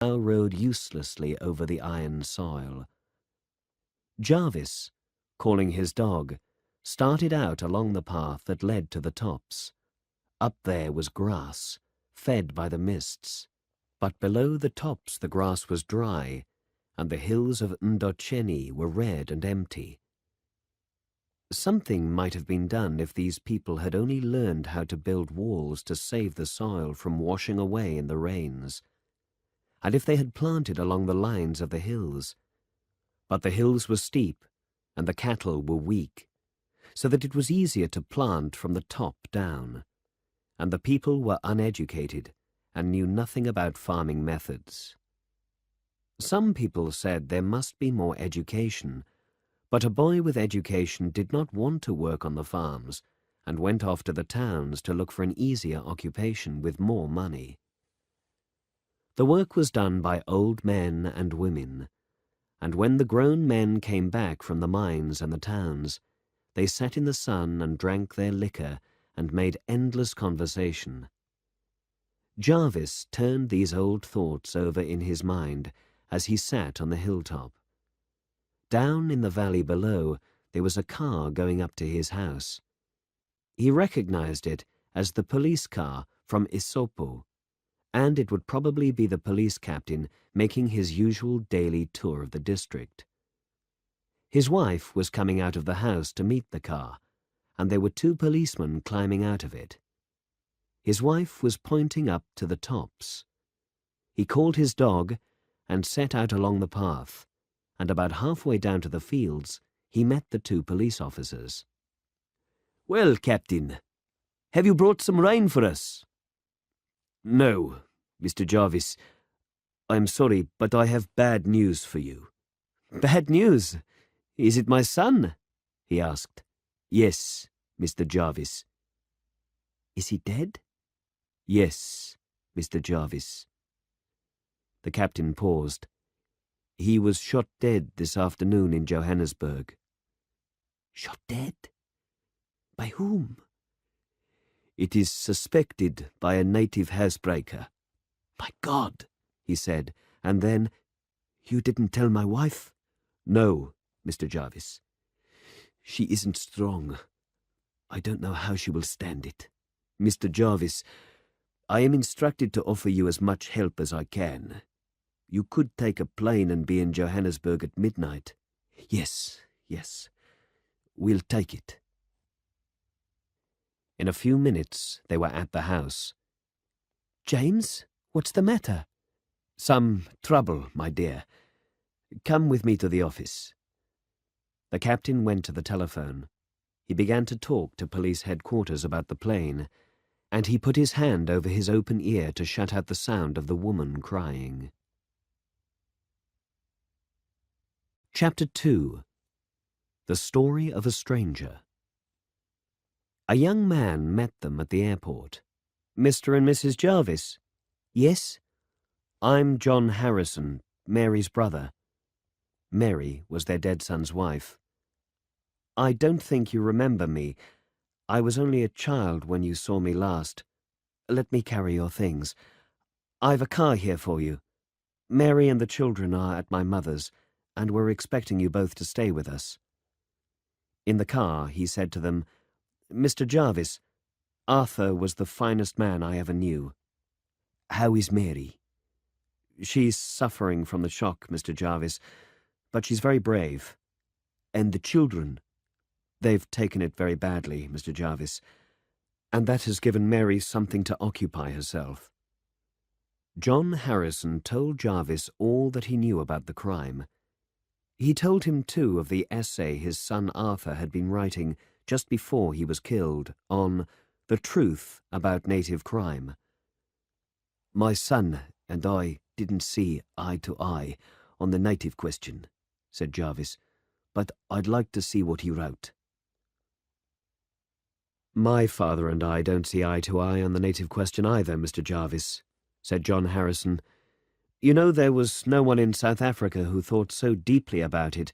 now rode uselessly over the iron soil. Jarvis, calling his dog, started out along the path that led to the tops. Up there was grass, fed by the mists, but below the tops the grass was dry, and the hills of Ndocheni were red and empty. Something might have been done if these people had only learned how to build walls to save the soil from washing away in the rains, and if they had planted along the lines of the hills. But the hills were steep, and the cattle were weak, so that it was easier to plant from the top down, and the people were uneducated and knew nothing about farming methods. Some people said there must be more education, but a boy with education did not want to work on the farms and went off to the towns to look for an easier occupation with more money. The work was done by old men and women, and when the grown men came back from the mines and the towns, they sat in the sun and drank their liquor and made endless conversation. Jarvis turned these old thoughts over in his mind as he sat on the hilltop. Down in the valley below, there was a car going up to his house. He recognized it as the police car from Isopo, and it would probably be the police captain making his usual daily tour of the district. His wife was coming out of the house to meet the car, and there were two policemen climbing out of it. His wife was pointing up to the tops. He called his dog and set out along the path, and about halfway down to the fields, he met the two police officers. "Well, Captain, have you brought some rain for us?" "No, Mr. Jarvis. I'm sorry, but I have bad news for you." "Bad news? Is it my son?" he asked. "Yes, Mr. Jarvis." "Is he dead?" "Yes, Mr. Jarvis." The captain paused. "He was shot dead this afternoon in Johannesburg." "Shot dead? By whom?" "It is suspected by a native housebreaker." "My God," he said, and then, "You didn't tell my wife?" "No, Mr. Jarvis. She isn't strong. I don't know how she will stand it. Mr. Jarvis, I am instructed to offer you as much help as I can. You could take a plane and be in Johannesburg at midnight." Yes. We'll take it." In a few minutes, they were at the house. "James, what's the matter?" "Some trouble, my dear. Come with me to the office." The captain went to the telephone. He began to talk to police headquarters about the plane, and he put his hand over his open ear to shut out the sound of the woman crying. Chapter 2. The Story of a Stranger. A young man met them at the airport. "Mr. and Mrs. Jarvis?" "Yes." "I'm John Harrison, Mary's brother." Mary was their dead son's wife. "I don't think you remember me. I was only a child when you saw me last. Let me carry your things. I've a car here for you. Mary and the children are at my mother's, and we're expecting you both to stay with us." In the car, he said to them, "Mr. Jarvis, Arthur was the finest man I ever knew." "How is Mary?" "She's suffering from the shock, Mr. Jarvis, but she's very brave." "And the children?" "They've taken it very badly, Mr. Jarvis, and that has given Mary something to occupy herself." John Harrison told Jarvis all that he knew about the crime. He told him, too, of the essay his son Arthur had been writing just before he was killed on The Truth About Native Crime. "My son and I didn't see eye to eye on the native question," said Jarvis, "but I'd like to see what he wrote." "My father and I don't see eye to eye on the native question either, Mr. Jarvis," said John Harrison. "You know, there was no one in South Africa who thought so deeply about it,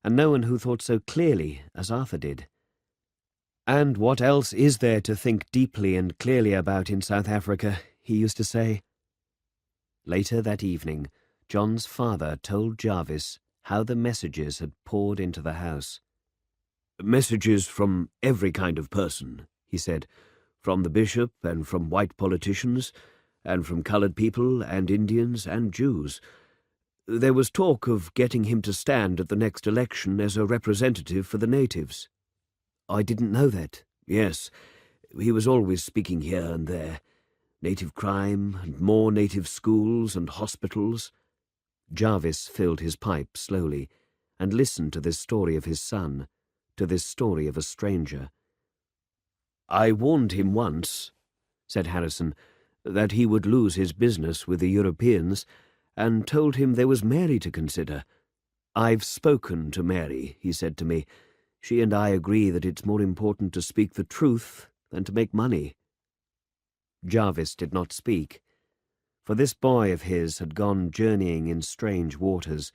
and no one who thought so clearly as Arthur did." "And what else is there to think deeply and clearly about in South Africa?" he used to say. Later that evening, John's father told Jarvis how the messages had poured into the house. "Messages from every kind of person," he said, "from the bishop and from white politicians, and from colored people and Indians and Jews. There was talk of getting him to stand at the next election as a representative for the natives." "I didn't know that." "Yes, he was always speaking here and there. Native crime, and more native schools and hospitals." Jarvis filled his pipe slowly and listened to this story of his son, to this story of a stranger. "I warned him once," said Harrison, "that he would lose his business with the Europeans, and told him there was Mary to consider. 'I've spoken to Mary,' he said to me. 'She and I agree that it's more important to speak the truth than to make money.'" Jarvis did not speak, for this boy of his had gone journeying in strange waters,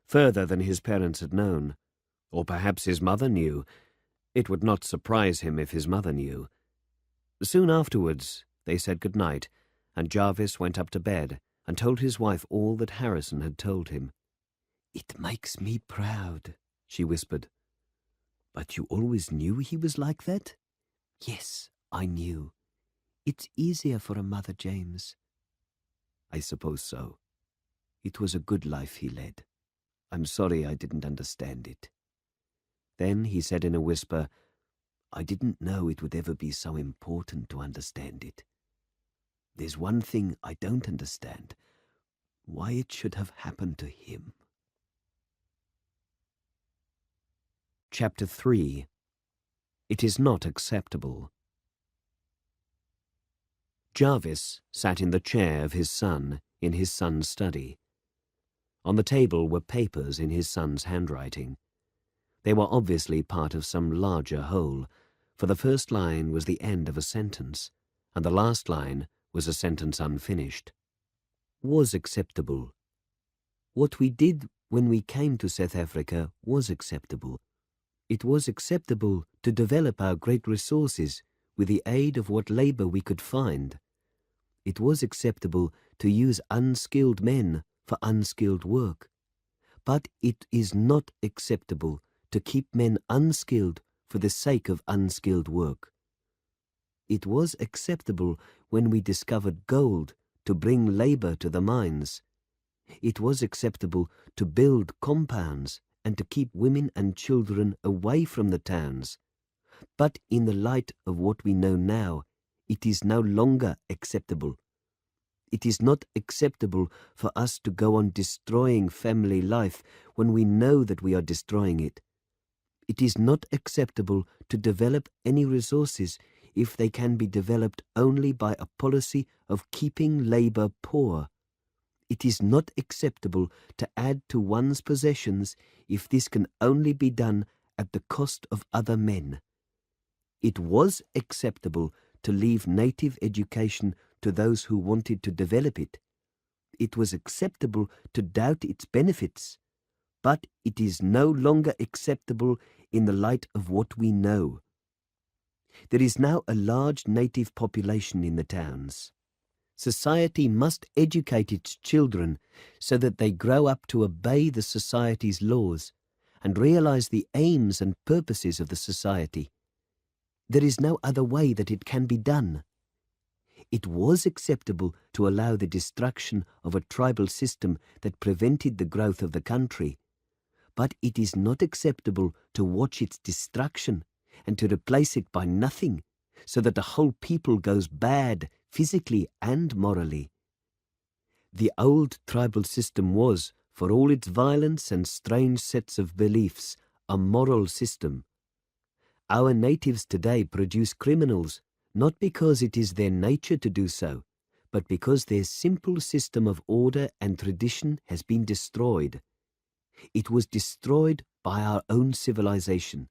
further than his parents had known. Or perhaps his mother knew. It would not surprise him if his mother knew. Soon afterwards they said good night, and Jarvis went up to bed and told his wife all that Harrison had told him. "It makes me proud," she whispered. "But you always knew he was like that?" "Yes, I knew. It's easier for a mother, James." "I suppose so. It was a good life he led. I'm sorry I didn't understand it." Then he said in a whisper, "I didn't know it would ever be so important to understand it. There's one thing I don't understand, why it should have happened to him." Chapter 3. It is not acceptable. Jarvis sat in the chair of his son in his son's study. On the table were papers in his son's handwriting. They were obviously part of some larger whole, for the first line was the end of a sentence, and the last line was a sentence unfinished. "Was acceptable. What we did when we came to South Africa was acceptable. It was acceptable to develop our great resources with the aid of what labor we could find. It was acceptable to use unskilled men for unskilled work. But it is not acceptable to keep men unskilled for the sake of unskilled work. It was acceptable when we discovered gold to bring labor to the mines. It was acceptable to build compounds and to keep women and children away from the towns. But in the light of what we know now, it is no longer acceptable. It is not acceptable for us to go on destroying family life when we know that we are destroying it. It is not acceptable to develop any resources if they can be developed only by a policy of keeping labor poor. It is not acceptable to add to one's possessions if this can only be done at the cost of other men. It was acceptable to leave native education to those who wanted to develop it. It was acceptable to doubt its benefits, but it is no longer acceptable in the light of what we know. There is now a large native population in the towns. Society must educate its children so that they grow up to obey the society's laws and realize the aims and purposes of the society. There is no other way that it can be done. It was acceptable to allow the destruction of a tribal system that prevented the growth of the country, but it is not acceptable to watch its destruction and to replace it by nothing, so that the whole people goes bad physically and morally. The old tribal system was, for all its violence and strange sets of beliefs, a moral system. Our natives today produce criminals, not because it is their nature to do so, but because their simple system of order and tradition has been destroyed. It was destroyed by our own civilization.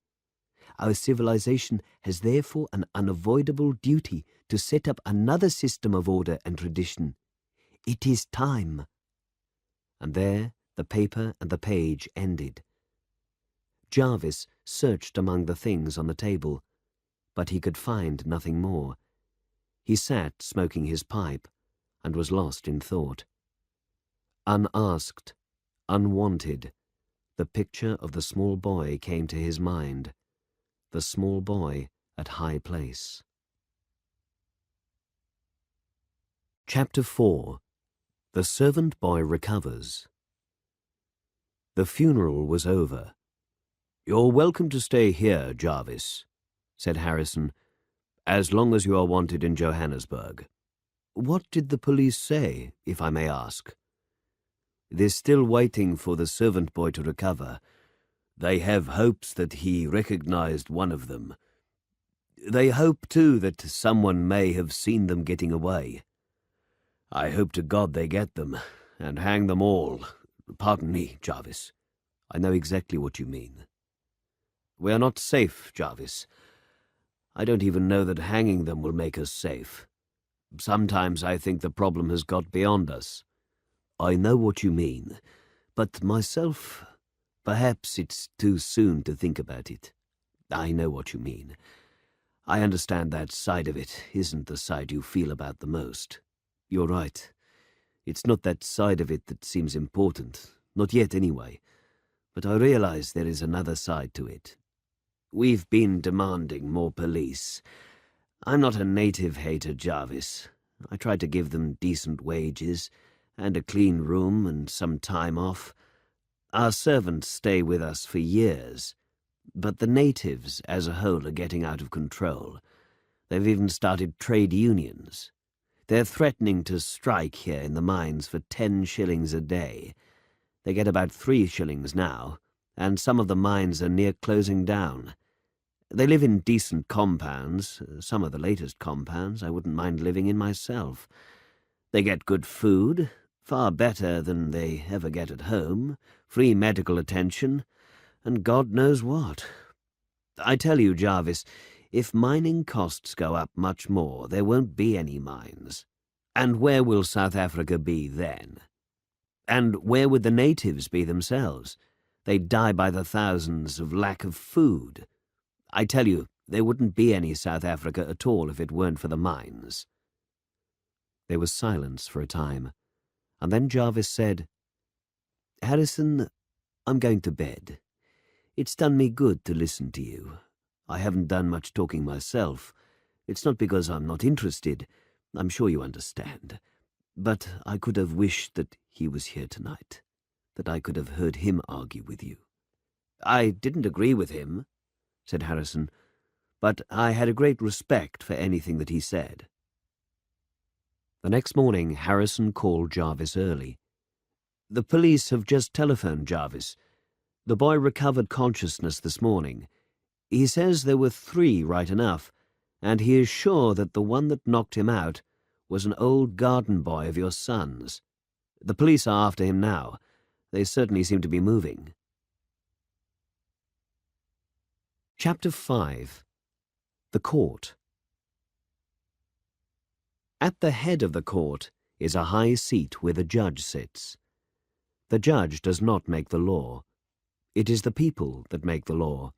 Our civilization has therefore an unavoidable duty to set up another system of order and tradition. It is time. And there the paper and the page ended. Jarvis searched among the things on the table, but he could find nothing more. He sat smoking his pipe and was lost in thought. Unasked, unwanted, the picture of the small boy came to his mind, the small boy at High Place. Chapter 4. The Servant Boy Recovers. The funeral was over. "You're welcome to stay here, Jarvis," said Harrison, "as long as you are wanted in Johannesburg." "What did the police say, if I may ask?" "They're still waiting for the servant boy to recover. They have hopes that he recognized one of them. They hope, too, that someone may have seen them getting away. I hope to God they get them, and hang them all. Pardon me, Jarvis. I know exactly what you mean. We are not safe, Jarvis. I don't even know that hanging them will make us safe. Sometimes I think the problem has got beyond us. I know what you mean, but myself, perhaps it's too soon to think about it. I know what you mean. I understand that side of it isn't the side you feel about the most. You're right. It's not that side of it that seems important, not yet anyway. But I realize there is another side to it. We've been demanding more police. I'm not a native hater, Jarvis. I try to give them decent wages, and a clean room and some time off. Our servants stay with us for years, but the natives as a whole are getting out of control. They've even started trade unions. They're threatening to strike here in the mines for 10 shillings a day. They get about 3 shillings now, and some of the mines are near closing down. They live in decent compounds, some of the latest compounds I wouldn't mind living in myself. They get good food, far better than they ever get at home, free medical attention, and God knows what. I tell you, Jarvis, if mining costs go up much more, there won't be any mines. And where will South Africa be then? And where would the natives be themselves? They'd die by the thousands of lack of food. I tell you, there wouldn't be any South Africa at all if it weren't for the mines. There was silence for a time, and then Jarvis said, "Harrison, I'm going to bed. It's done me good to listen to you. I haven't done much talking myself. It's not because I'm not interested. I'm sure you understand. But I could have wished that he was here tonight, that I could have heard him argue with you." "I didn't agree with him," said Harrison, "but I had a great respect for anything that he said." The next morning, Harrison called Jarvis early. "The police have just telephoned, Jarvis. The boy recovered consciousness this morning. He says there were 3 right enough, and he is sure that the one that knocked him out was an old garden boy of your son's. The police are after him now. They certainly seem to be moving." Chapter 5. The Court. At the head of the court is a high seat where the judge sits. The judge does not make the law. It is the people that make the law.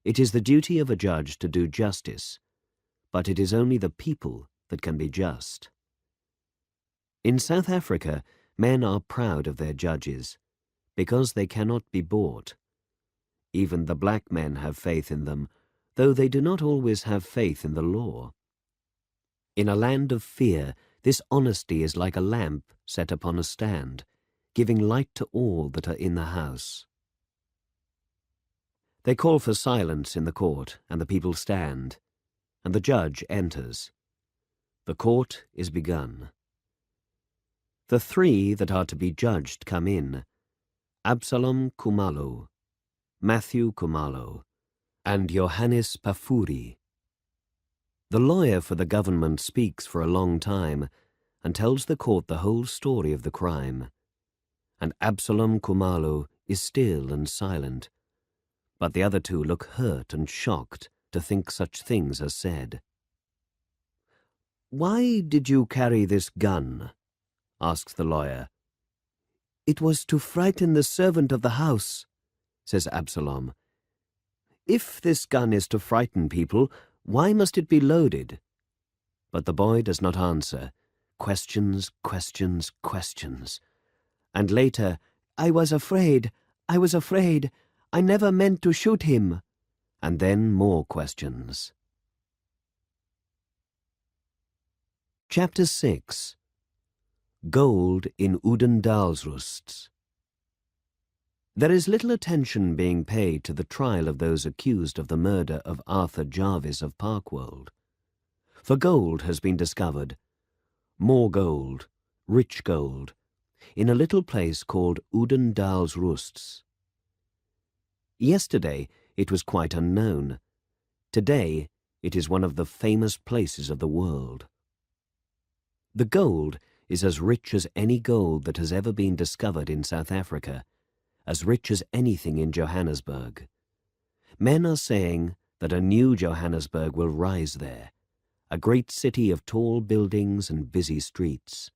It is the duty of a judge to do justice, but it is only the people that can be just. In South Africa, men are proud of their judges, because they cannot be bought. Even the black men have faith in them, though they do not always have faith in the law. In a land of fear, this honesty is like a lamp set upon a stand, giving light to all that are in the house. They call for silence in the court, and the people stand, and the judge enters. The court is begun. The 3 that are to be judged come in: Absalom Khumalo, Matthew Khumalo, and Johannes Pafuri. The lawyer for the government speaks for a long time and tells the court the whole story of the crime. And Absalom Khumalo is still and silent, but the other 2 look hurt and shocked to think such things are said. "Why did you carry this gun?" asks the lawyer. "It was to frighten the servant of the house," says Absalom. "If this gun is to frighten people, why must it be loaded?" But the boy does not answer. Questions, questions, questions. And later, "I was afraid, I was afraid, I never meant to shoot him." And then more questions. Chapter 6. Gold in Udendalsrusts. There is little attention being paid to the trial of those accused of the murder of Arthur Jarvis of Parkwold. For gold has been discovered, more gold, rich gold, in a little place called Udendalsrusts. Yesterday it was quite unknown. Today it is one of the famous places of the world. The gold is as rich as any gold that has ever been discovered in South Africa, as rich as anything in Johannesburg. Men are saying that a new Johannesburg will rise there, a great city of tall buildings and busy streets.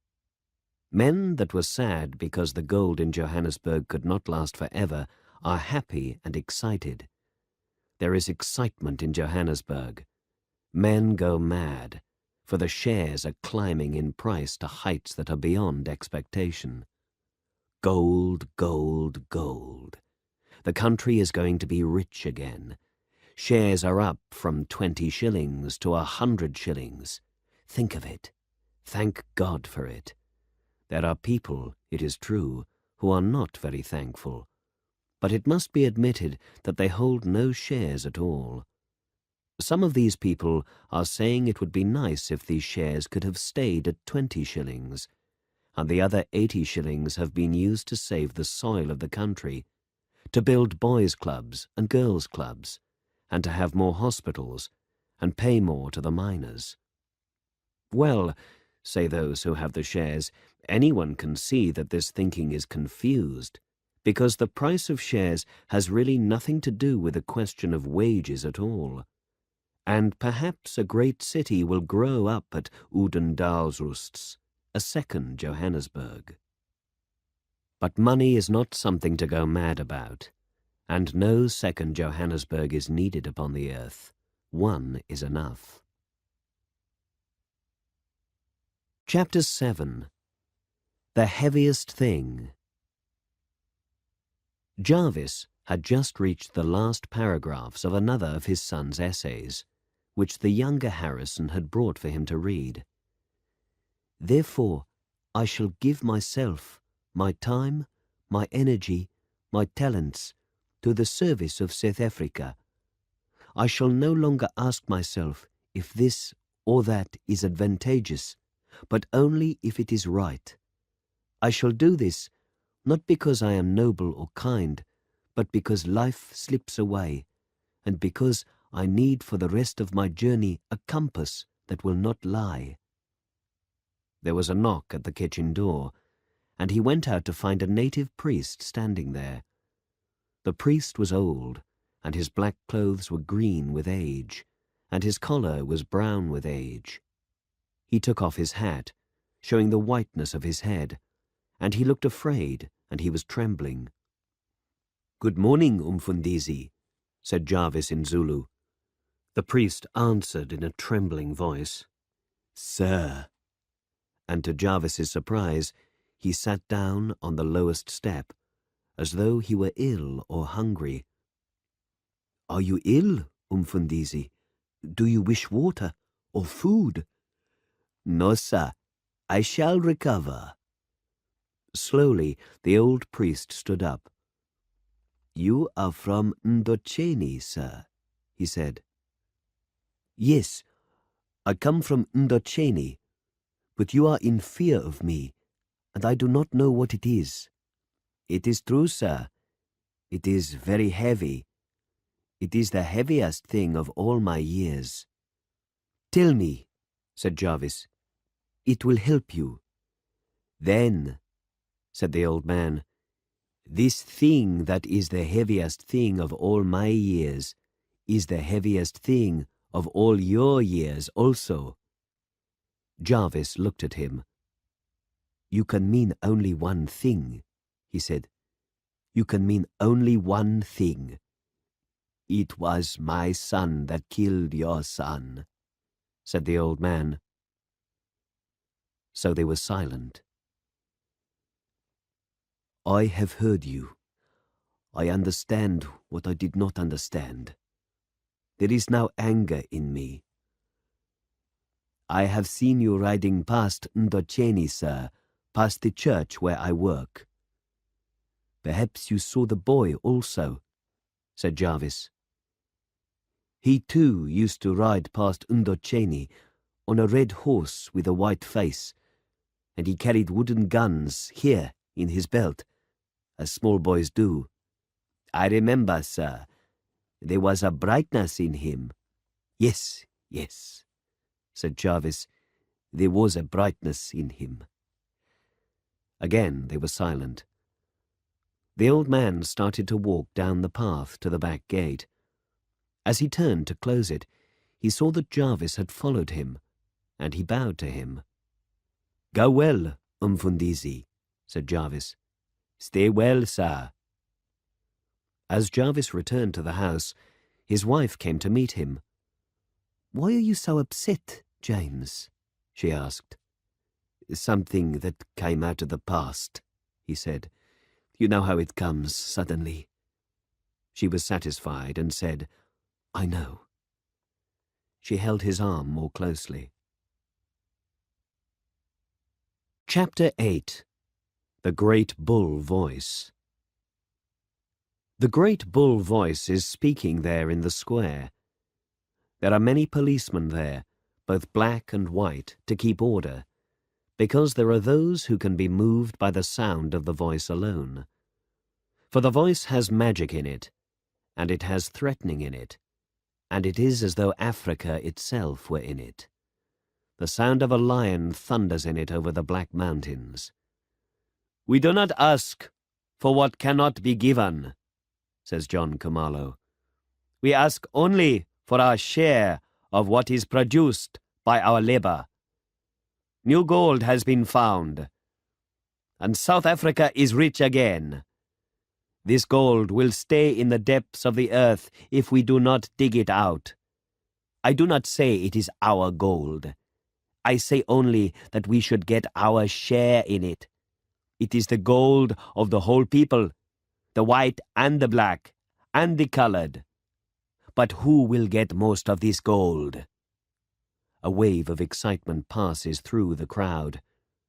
Men that were sad because the gold in Johannesburg could not last forever are happy and excited. There is excitement in Johannesburg. Men go mad, for the shares are climbing in price to heights that are beyond expectation. Gold, gold, gold. The country is going to be rich again. Shares are up from 20 shillings to 100 shillings. Think of it. Thank God for it. There are people, it is true, who are not very thankful, but it must be admitted that they hold no shares at all. Some of these people are saying it would be nice if these shares could have stayed at 20 shillings, and the other 80 shillings have been used to save the soil of the country, to build boys' clubs and girls' clubs, and to have more hospitals, and pay more to the miners. Well, say those who have the shares, anyone can see that this thinking is confused, because the price of shares has really nothing to do with a question of wages at all. And perhaps a great city will grow up at Udendalsrusts, a second Johannesburg. But money is not something to go mad about, and no second Johannesburg is needed upon the earth. One is enough. Chapter 7. The Heaviest Thing. Jarvis had just reached the last paragraphs of another of his son's essays, which the younger Harrison had brought for him to read. "Therefore, I shall give myself, my time, my energy, my talents, to the service of South Africa. I shall no longer ask myself if this or that is advantageous, but only if it is right. I shall do this, not because I am noble or kind, but because life slips away, and because I need for the rest of my journey a compass that will not lie." There was a knock at the kitchen door, and he went out to find a native priest standing there. The priest was old, and his black clothes were green with age, and his collar was brown with age. He took off his hat, showing the whiteness of his head, and he looked afraid, and he was trembling. "Good morning, Umfundisi," said Jarvis in Zulu. The priest answered in a trembling voice, "Sir." And to Jarvis's surprise, he sat down on the lowest step, as though he were ill or hungry. "Are you ill, Umfundisi? Do you wish water or food?" "No, sir. I shall recover." Slowly, the old priest stood up. "You are from Ndocheni, sir," he said. "Yes, I come from Ndocheni, but you are in fear of me, and I do not know what it is." "It is true, sir. It is very heavy. It is the heaviest thing of all my years." "Tell me," said Jarvis. "It will help you." "Then," said the old man, "this thing that is the heaviest thing of all my years is the heaviest thing of all your years also." Jarvis looked at him. "You can mean only one thing," he said. "You can mean only one thing. It was my son that killed your son," said the old man. So they were silent. I have heard you. I understand what I did not understand. There is now anger in me. I have seen you riding past Ndocheni, sir, past the church where I work. Perhaps you saw the boy also, said Jarvis. He too used to ride past Ndocheni on a red horse with a white face, and he carried wooden guns here in his belt, as small boys do. I remember, sir. There was a brightness in him. Yes, yes, said Jarvis. There was a brightness in him. Again they were silent. The old man started to walk down the path to the back gate. As he turned to close it, he saw that Jarvis had followed him, and he bowed to him. Go well, Umfundisi, said Jarvis. Stay well, sir. As Jarvis returned to the house, his wife came to meet him. Why are you so upset, James? She asked. Something that came out of the past, he said. You know how it comes suddenly. She was satisfied and said, I know. She held his arm more closely. Chapter 8. The Great Bull Voice. The Great Bull Voice is speaking there in the square. There are many policemen there, both black and white, to keep order, because there are those who can be moved by the sound of the voice alone. For the voice has magic in it, and it has threatening in it, and it is as though Africa itself were in it. The sound of a lion thunders in it over the black mountains. We do not ask for what cannot be given, says John Khumalo. We ask only for our share of what is produced by our labor. New gold has been found, and South Africa is rich again. This gold will stay in the depths of the earth if we do not dig it out. I do not say it is our gold. I say only that we should get our share in it. It is the gold of the whole people, the white and the black, and the colored. But who will get most of this gold? A wave of excitement passes through the crowd.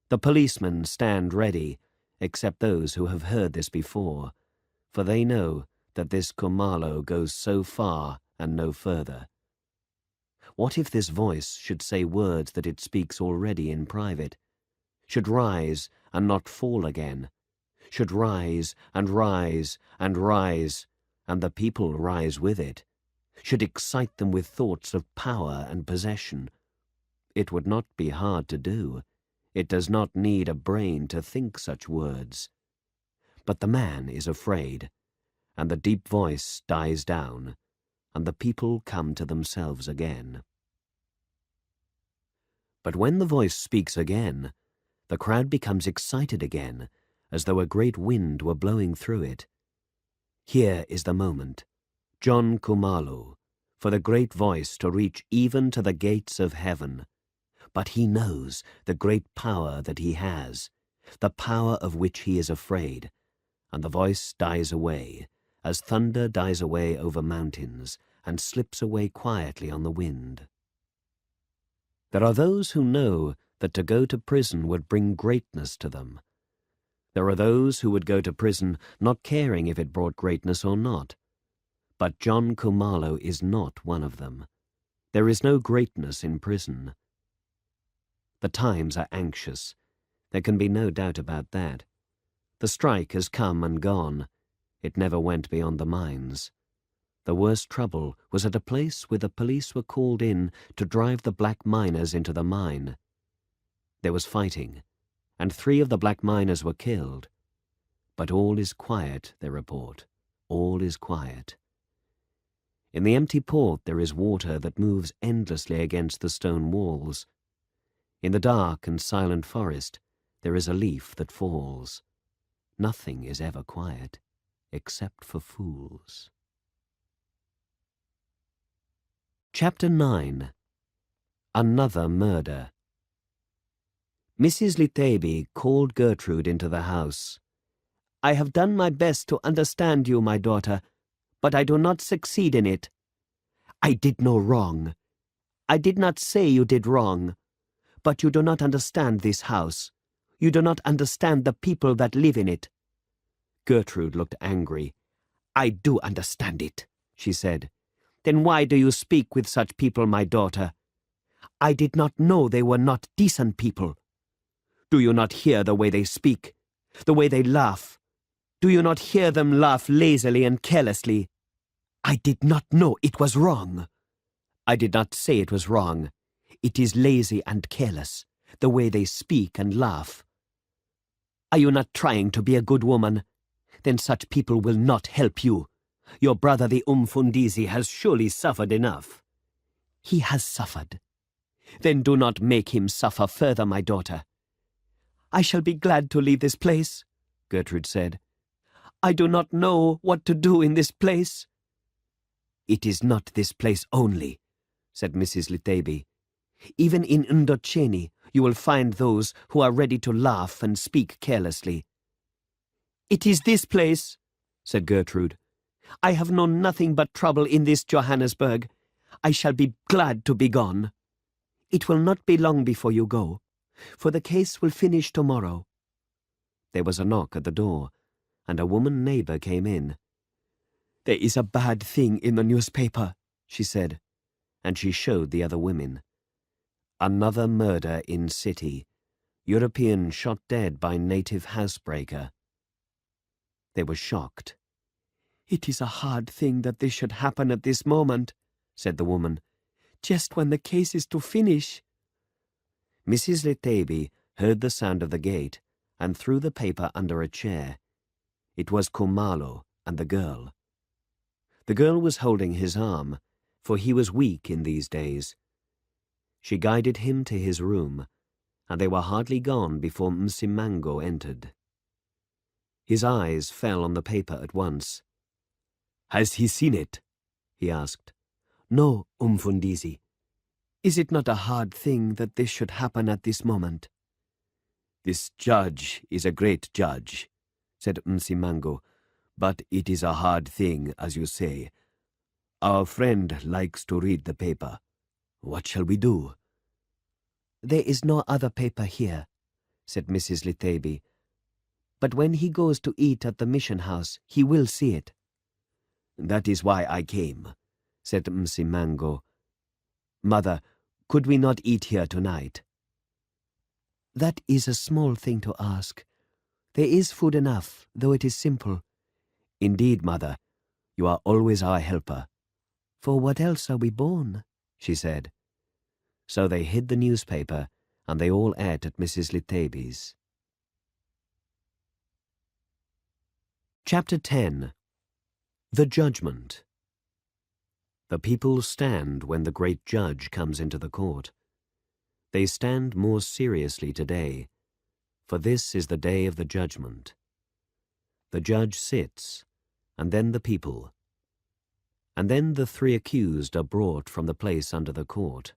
The policemen stand ready, except those who have heard this before, for they know that this Khumalo goes so far and no further. What if this voice should say words that it speaks already in private, should rise and not fall again, should rise and rise and rise, and the people rise with it, should excite them with thoughts of power and possession? It would not be hard to do. It does not need a brain to think such words. But the man is afraid, and the deep voice dies down, and the people come to themselves again. But when the voice speaks again, the crowd becomes excited again, as though a great wind were blowing through it. Here is the moment, John Khumalo, for the great voice to reach even to the gates of heaven. But he knows the great power that he has, the power of which he is afraid, and the voice dies away, as thunder dies away over mountains, and slips away quietly on the wind. There are those who know that to go to prison would bring greatness to them. There are those who would go to prison not caring if it brought greatness or not. But John Khumalo is not one of them. There is no greatness in prison. The times are anxious. There can be no doubt about that. The strike has come and gone. It never went beyond the mines. The worst trouble was at a place where the police were called in to drive the black miners into the mine. There was fighting, and 3 of the black miners were killed. But all is quiet, they report. All is quiet. In the empty port there is water that moves endlessly against the stone walls. In the dark and silent forest there is a leaf that falls. Nothing is ever quiet, except for fools. Chapter 9. Another Murder. Mrs. Litebi called Gertrude into the house. I have done my best to understand you, my daughter, but I do not succeed in it. I did no wrong. I did not say you did wrong. But you do not understand this house. You do not understand the people that live in it. Gertrude looked angry. I do understand it, she said. Then why do you speak with such people, my daughter? I did not know they were not decent people. Do you not hear the way they speak, the way they laugh? Do you not hear them laugh lazily and carelessly? I did not know it was wrong. I did not say it was wrong. It is lazy and careless, the way they speak and laugh. Are you not trying to be a good woman? Then such people will not help you. Your brother the Umfundisi has surely suffered enough. He has suffered. Then do not make him suffer further, my daughter. I shall be glad to leave this place, Gertrude said. I do not know what to do in this place. It is not this place only, said Mrs. Lithaby. Even in Ndoceni you will find those who are ready to laugh and speak carelessly. It is this place, said Gertrude. I have known nothing but trouble in this Johannesburg. I shall be glad to be gone. It will not be long before you go, for the case will finish tomorrow. There was a knock at the door, and a woman neighbour came in. There is a bad thing in the newspaper, she said, and she showed the other women. Another murder in city. European shot dead by native housebreaker. They were shocked. It is a hard thing that this should happen at this moment, said the woman, just when the case is to finish. Mrs. Lithaby heard the sound of the gate and threw the paper under a chair. It was Khumalo and the girl. The girl was holding his arm, for he was weak in these days. She guided him to his room, and they were hardly gone before Msimango entered. His eyes fell on the paper at once. Has he seen it? He asked. No, Umfundisi. Is it not a hard thing that this should happen at this moment? This judge is a great judge, said Msimango, but it is a hard thing, as you say. Our friend likes to read the paper. What shall we do? There is no other paper here, said Mrs. Lithaby. But when he goes to eat at the mission house, he will see it. That is why I came, said Msimango. Mother, could we not eat here tonight? That is a small thing to ask. There is food enough, though it is simple. Indeed, mother, you are always our helper. For what else are we born? She said. So they hid the newspaper, and they all ate at Mrs. Lithaby's. Chapter 10. The Judgment. The people stand when the great judge comes into the court. They stand more seriously today, for this is the day of the judgment. The judge sits, and then the people. And then the three accused are brought from the place under the court.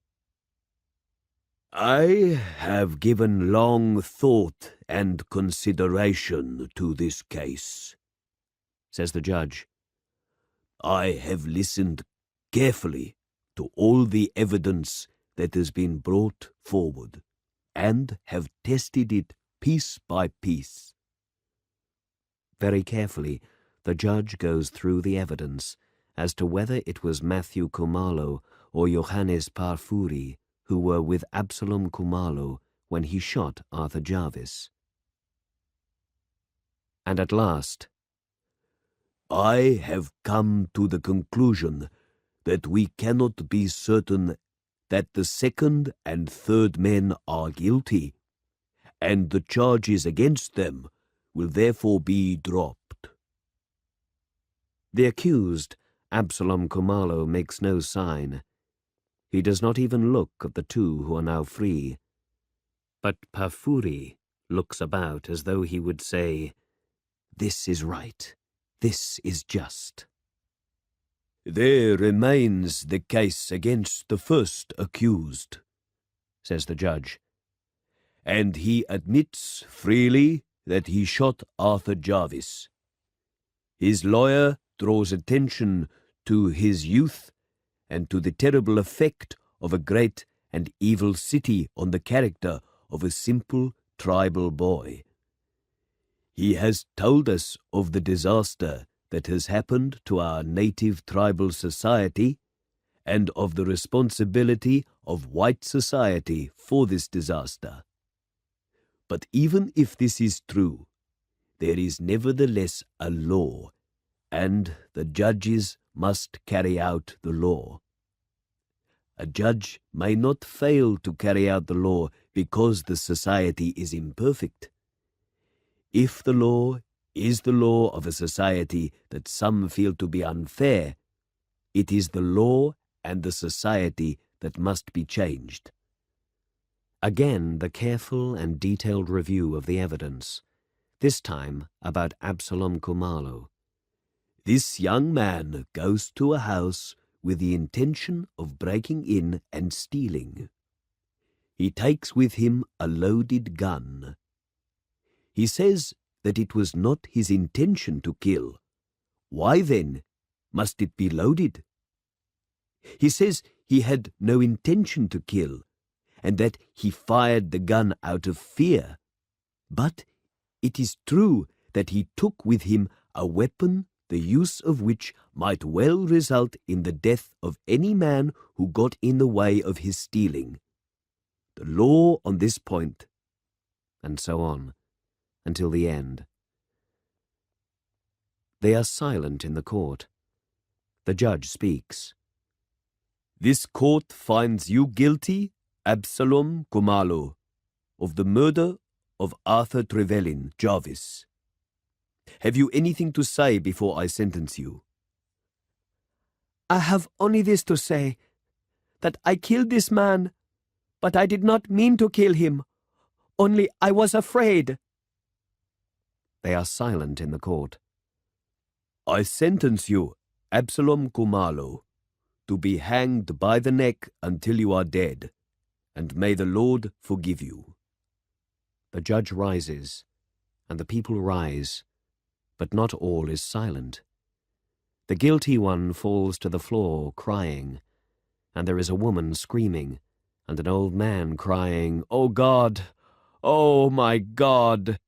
I have given long thought and consideration to this case, says the judge. I have listened carefully to all the evidence that has been brought forward, and have tested it piece by piece. Very carefully, the judge goes through the evidence as to whether it was Matthew Khumalo or Johannes Parfuri who were with Absalom Khumalo when he shot Arthur Jarvis. And at last, I have come to the conclusion that we cannot be certain that the second and third men are guilty, and the charges against them will therefore be dropped. The accused, Absalom Khumalo, makes no sign. He does not even look at the two who are now free. But Parfuri looks about as though he would say, "This is right. This is just." There remains the case against the first accused, says the judge. And he admits freely that he shot Arthur Jarvis. His lawyer draws attention to his youth and to the terrible effect of a great and evil city on the character of a simple tribal boy. He has told us of the disaster that has happened to our native tribal society and of the responsibility of white society for this disaster. But even if this is true, there is nevertheless a law, and the judges must carry out the law. A judge may not fail to carry out the law because the society is imperfect. If the law is the law of a society that some feel to be unfair, it is the law and the society that must be changed. Again, the careful and detailed review of the evidence, this time about Absalom Khumalo. This young man goes to a house with the intention of breaking in and stealing. He takes with him a loaded gun. He says that it was not his intention to kill. Why then must it be loaded? He says he had no intention to kill, and that he fired the gun out of fear. But it is true that he took with him a weapon the use of which might well result in the death of any man who got in the way of his stealing. The law on this point, and so on, until the end. They are silent in the court. The judge speaks. This court finds you guilty, Absalom Khumalo, of the murder of Arthur Trevelyan Jarvis. Have you anything to say before I sentence you? I have only this to say, that I killed this man, but I did not mean to kill him, only I was afraid. They are silent in the court. I sentence you, Absalom Khumalo, to be hanged by the neck until you are dead, and may the Lord forgive you. The judge rises, and the people rise, but not all is silent. The guilty one falls to the floor crying, and there is a woman screaming, and an old man crying, "Oh God! Oh my God!"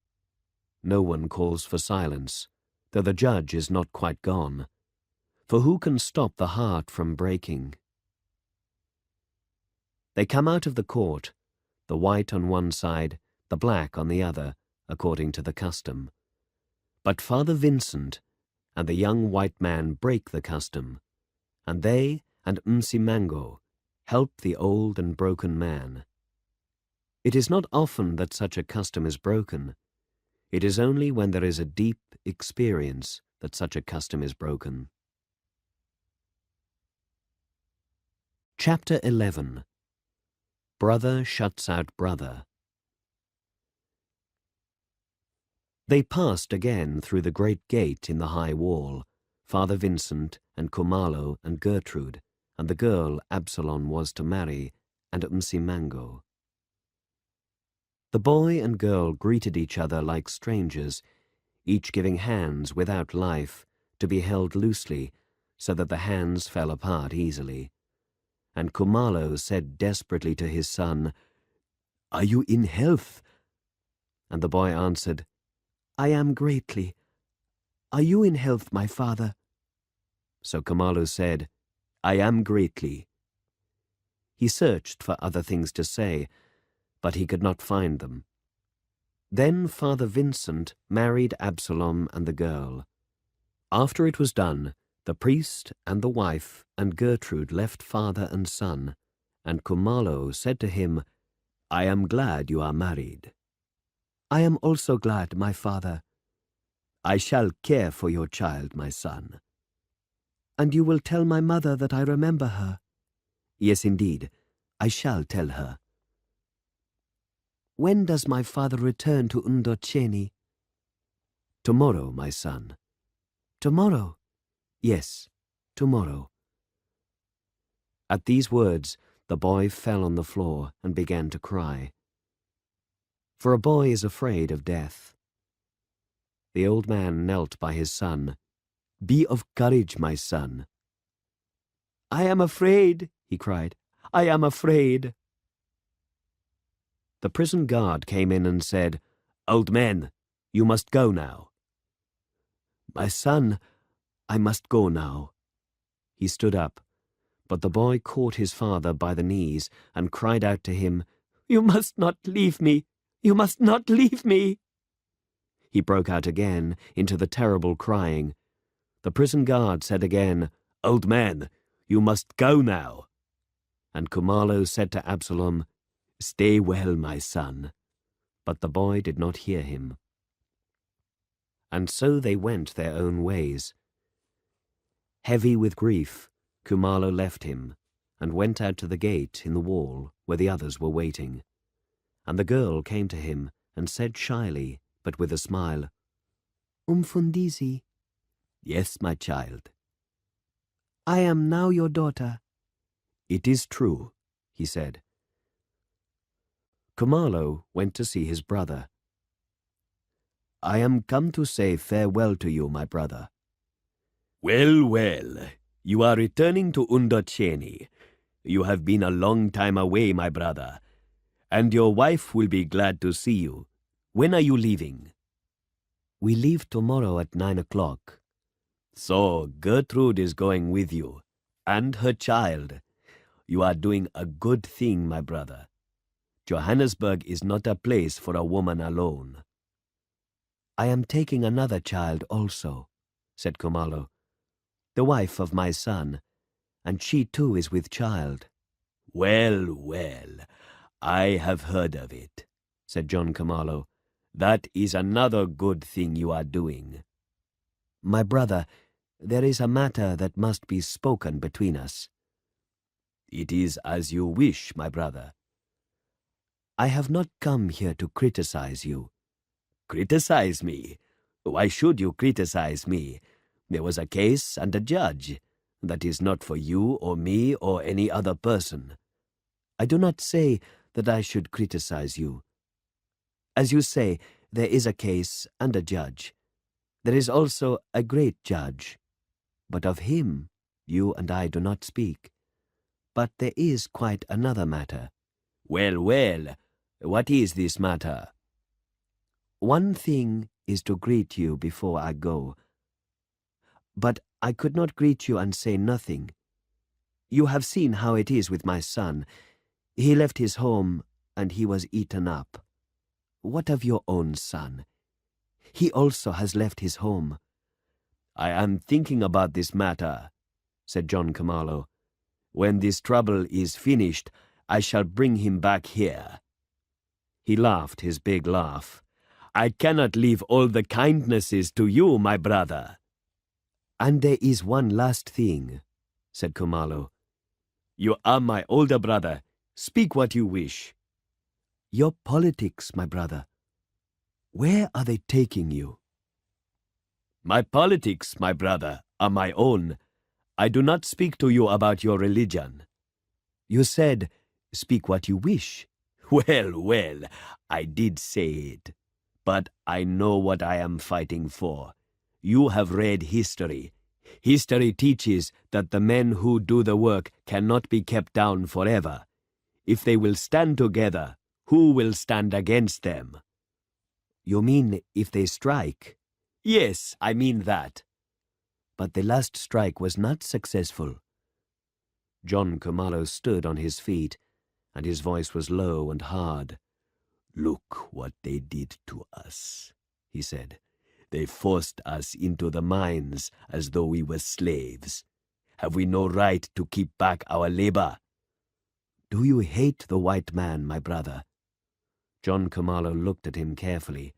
No one calls for silence, though the judge is not quite gone. For who can stop the heart from breaking? They come out of the court, the white on one side, the black on the other, according to the custom. But Father Vincent and the young white man break the custom, and they and Msimango help the old and broken man. It is not often that such a custom is broken. It is only when there is a deep experience that such a custom is broken. Chapter 11. Brother shuts out brother. They passed again through the great gate in the high wall, Father Vincent and Khumalo and Gertrude, and the girl Absalom was to marry, and Msimango. The boy and girl greeted each other like strangers, each giving hands without life, to be held loosely, so that the hands fell apart easily. And Khumalo said desperately to his son, "Are you in health?" And the boy answered, "I am greatly. Are you in health, my father?" So Khumalo said, "I am greatly." He searched for other things to say, but he could not find them. Then Father Vincent married Absalom and the girl. After it was done, the priest and the wife and Gertrude left father and son, and Khumalo said to him, "I am glad you are married." I am also glad, my father. I shall care for your child, my son. And you will tell my mother that I remember her? Yes, indeed, I shall tell her. When does my father return to Undocheni? Tomorrow, my son. Tomorrow? Yes, tomorrow. At these words, the boy fell on the floor and began to cry. For a boy is afraid of death. The old man knelt by his son. "Be of courage, my son." "I am afraid," he cried. "I am afraid." The prison guard came in and said, "Old man, you must go now." "My son, I must go now." He stood up, but the boy caught his father by the knees and cried out to him, "You must not leave me! You must not leave me!" He broke out again into the terrible crying. The prison guard said again, "Old man, you must go now." And Khumalo said to Absalom, "Stay well, my son." But the boy did not hear him. And so they went their own ways. Heavy with grief, Khumalo left him and went out to the gate in the wall where the others were waiting. And the girl came to him and said shyly, but with a smile, Umfundisi, "Yes, my child." I am now your daughter. "It is true," he said. Khumalo went to see his brother. "I am come to say farewell to you, my brother." "Well, well, you are returning to Undocheni. You have been a long time away, my brother, and your wife will be glad to see you. When are you leaving?" "We leave tomorrow at 9 o'clock. "So Gertrude is going with you, and her child. You are doing a good thing, my brother. Johannesburg is not a place for a woman alone." I am taking another child also, said Khumalo, the wife of my son, and she too is with child. "Well, well, I have heard of it," said John Khumalo. "That is another good thing you are doing." My brother, there is a matter that must be spoken between us. "It is as you wish, my brother." I have not come here to criticize you. "Criticize me? Why should you criticize me? There was a case and a judge. That is not for you or me or any other person." I do not say that I should criticize you. As you say, there is a case and a judge. There is also a great judge. But of him you and I do not speak. But there is quite another matter. "Well, well, what is this matter?" One thing is to greet you before I go. But I could not greet you and say nothing. You have seen how it is with my son. He left his home and he was eaten up. What of your own son? He also has left his home. "I am thinking about this matter," said John Khumalo. "When this trouble is finished, I shall bring him back here." He laughed his big laugh. "I cannot leave all the kindnesses to you, my brother." And there is one last thing, said Khumalo. "You are my older brother. Speak what you wish." Your politics, my brother. Where are they taking you? "My politics, my brother, are my own. I do not speak to you about your religion." You said, speak what you wish. Well, well, I did say it. But I know what I am fighting for. You have read history. History teaches that the men who do the work cannot be kept down forever. If they will stand together, who will stand against them? You mean if they strike? Yes, I mean that. But the last strike was not successful. John Khumalo stood on his feet, and his voice was low and hard. "Look what they did to us," he said. "They forced us into the mines as though we were slaves. Have we no right to keep back our labor?" Do you hate the white man, my brother? John Khumalo looked at him carefully.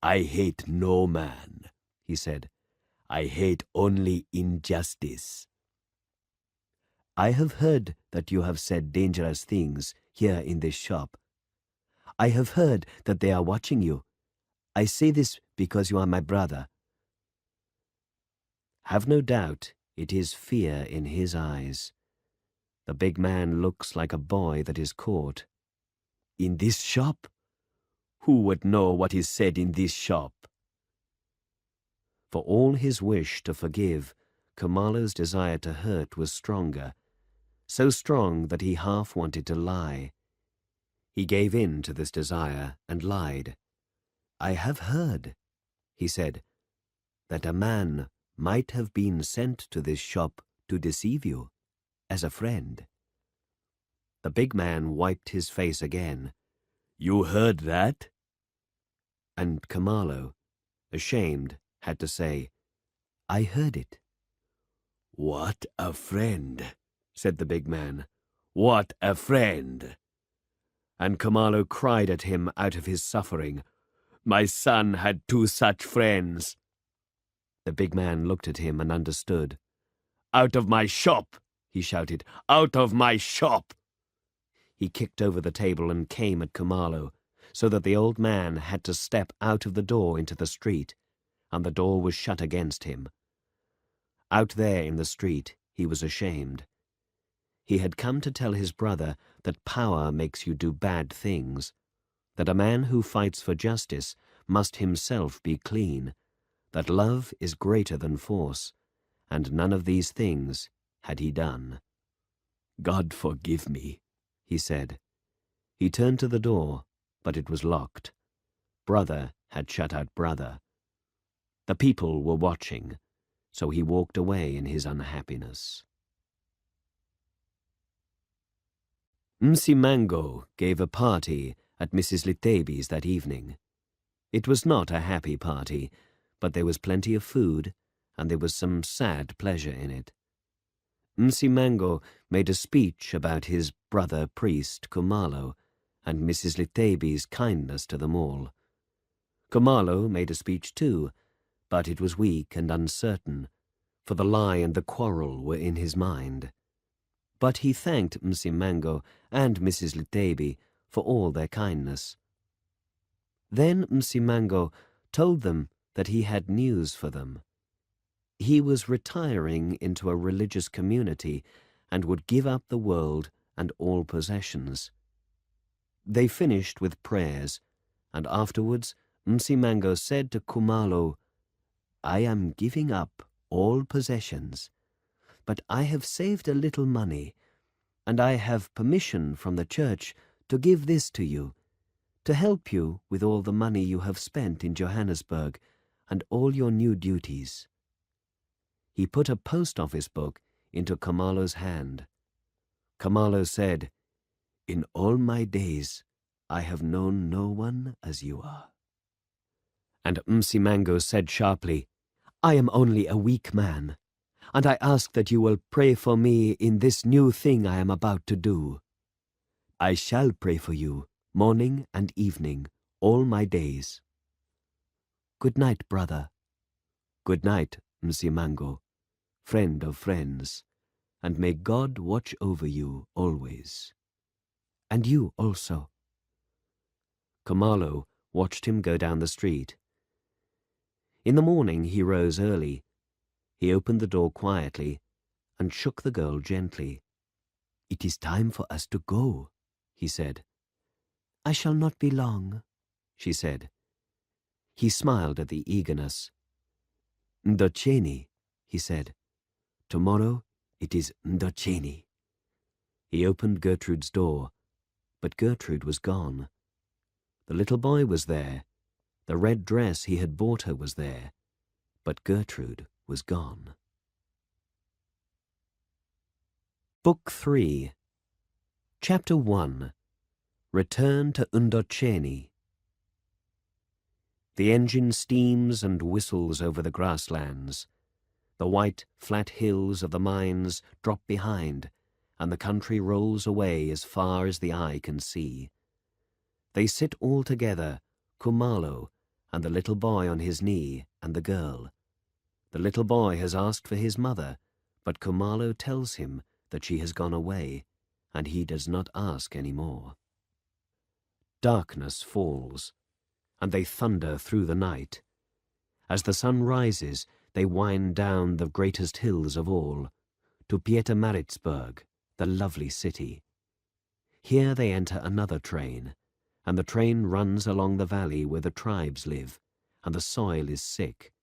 "I hate no man," he said. "I hate only injustice." I have heard that you have said dangerous things here in this shop. I have heard that they are watching you. I say this because you are my brother. Have no doubt it is fear in his eyes. The big man looks like a boy that is caught. "In this shop? Who would know what is said in this shop?" For all his wish to forgive, Kumalo's desire to hurt was stronger, so strong that he half wanted to lie. He gave in to this desire and lied. "I have heard," he said, "that a man might have been sent to this shop to deceive you, as a friend." The big man wiped his face again. "You heard that?" And Kumalo, ashamed, had to say, "I heard it." "What a friend," said the big man. "What a friend." And Kumalo cried at him out of his suffering, "My son had 2 such friends." The big man looked at him and understood. "Out of my shop!" he shouted. "Out of my shop!" He kicked over the table and came at Kumalo, so that the old man had to step out of the door into the street, and the door was shut against him. Out there in the street, he was ashamed. He had come to tell his brother that power makes you do bad things, that a man who fights for justice must himself be clean, that love is greater than force, and none of these things had he done. "God forgive me," he said. He turned to the door, but it was locked. Brother had shut out brother. The people were watching, so he walked away in his unhappiness. Msimango gave a party at Mrs. Litebi's that evening. It was not a happy party, but there was plenty of food, and there was some sad pleasure in it. Msimango made a speech about his brother priest Kumalo and Mrs. Litebi's kindness to them all. Kumalo made a speech too, but it was weak and uncertain, for the lie and the quarrel were in his mind. But he thanked Msimango and Mrs. Litebi for all their kindness. Then Msimango told them that he had news for them. He was retiring into a religious community and would give up the world and all possessions. They finished with prayers, and afterwards Msimango said to Kumalo, "I am giving up all possessions, but I have saved a little money, and I have permission from the church to give this to you, to help you with all the money you have spent in Johannesburg and all your new duties." He put a post office book into Kumalo's hand. Kumalo said, "In all my days, I have known no one as you are." And Msimango said sharply, "I am only a weak man, and I ask that you will pray for me in this new thing I am about to do." "I shall pray for you, morning and evening, all my days." "Good night, brother." "Good night, Msimango, friend of friends, and may God watch over you always." "And you also." Kumalo watched him go down the street. In the morning he rose early. He opened the door quietly and shook the girl gently. "It is time for us to go," he said. "I shall not be long," she said. He smiled at the eagerness. "Ndocheni," he said. "Tomorrow it is Ndocheni." He opened Gertrude's door, but Gertrude was gone. The little boy was there. The red dress he had bought her was there, but Gertrude was gone. Book 3, Chapter 1, Return to Ndocheni. The engine steams and whistles over the grasslands. The white, flat hills of the mines drop behind, and the country rolls away as far as the eye can see. They sit all together, Kumalo, and the little boy on his knee, and the girl. The little boy has asked for his mother, but Kumalo tells him that she has gone away, and he does not ask any more. Darkness falls, and they thunder through the night. As the sun rises, they wind down the greatest hills of all, to Pietermaritzburg, the lovely city. Here they enter another train, and the train runs along the valley where the tribes live, and the soil is sick.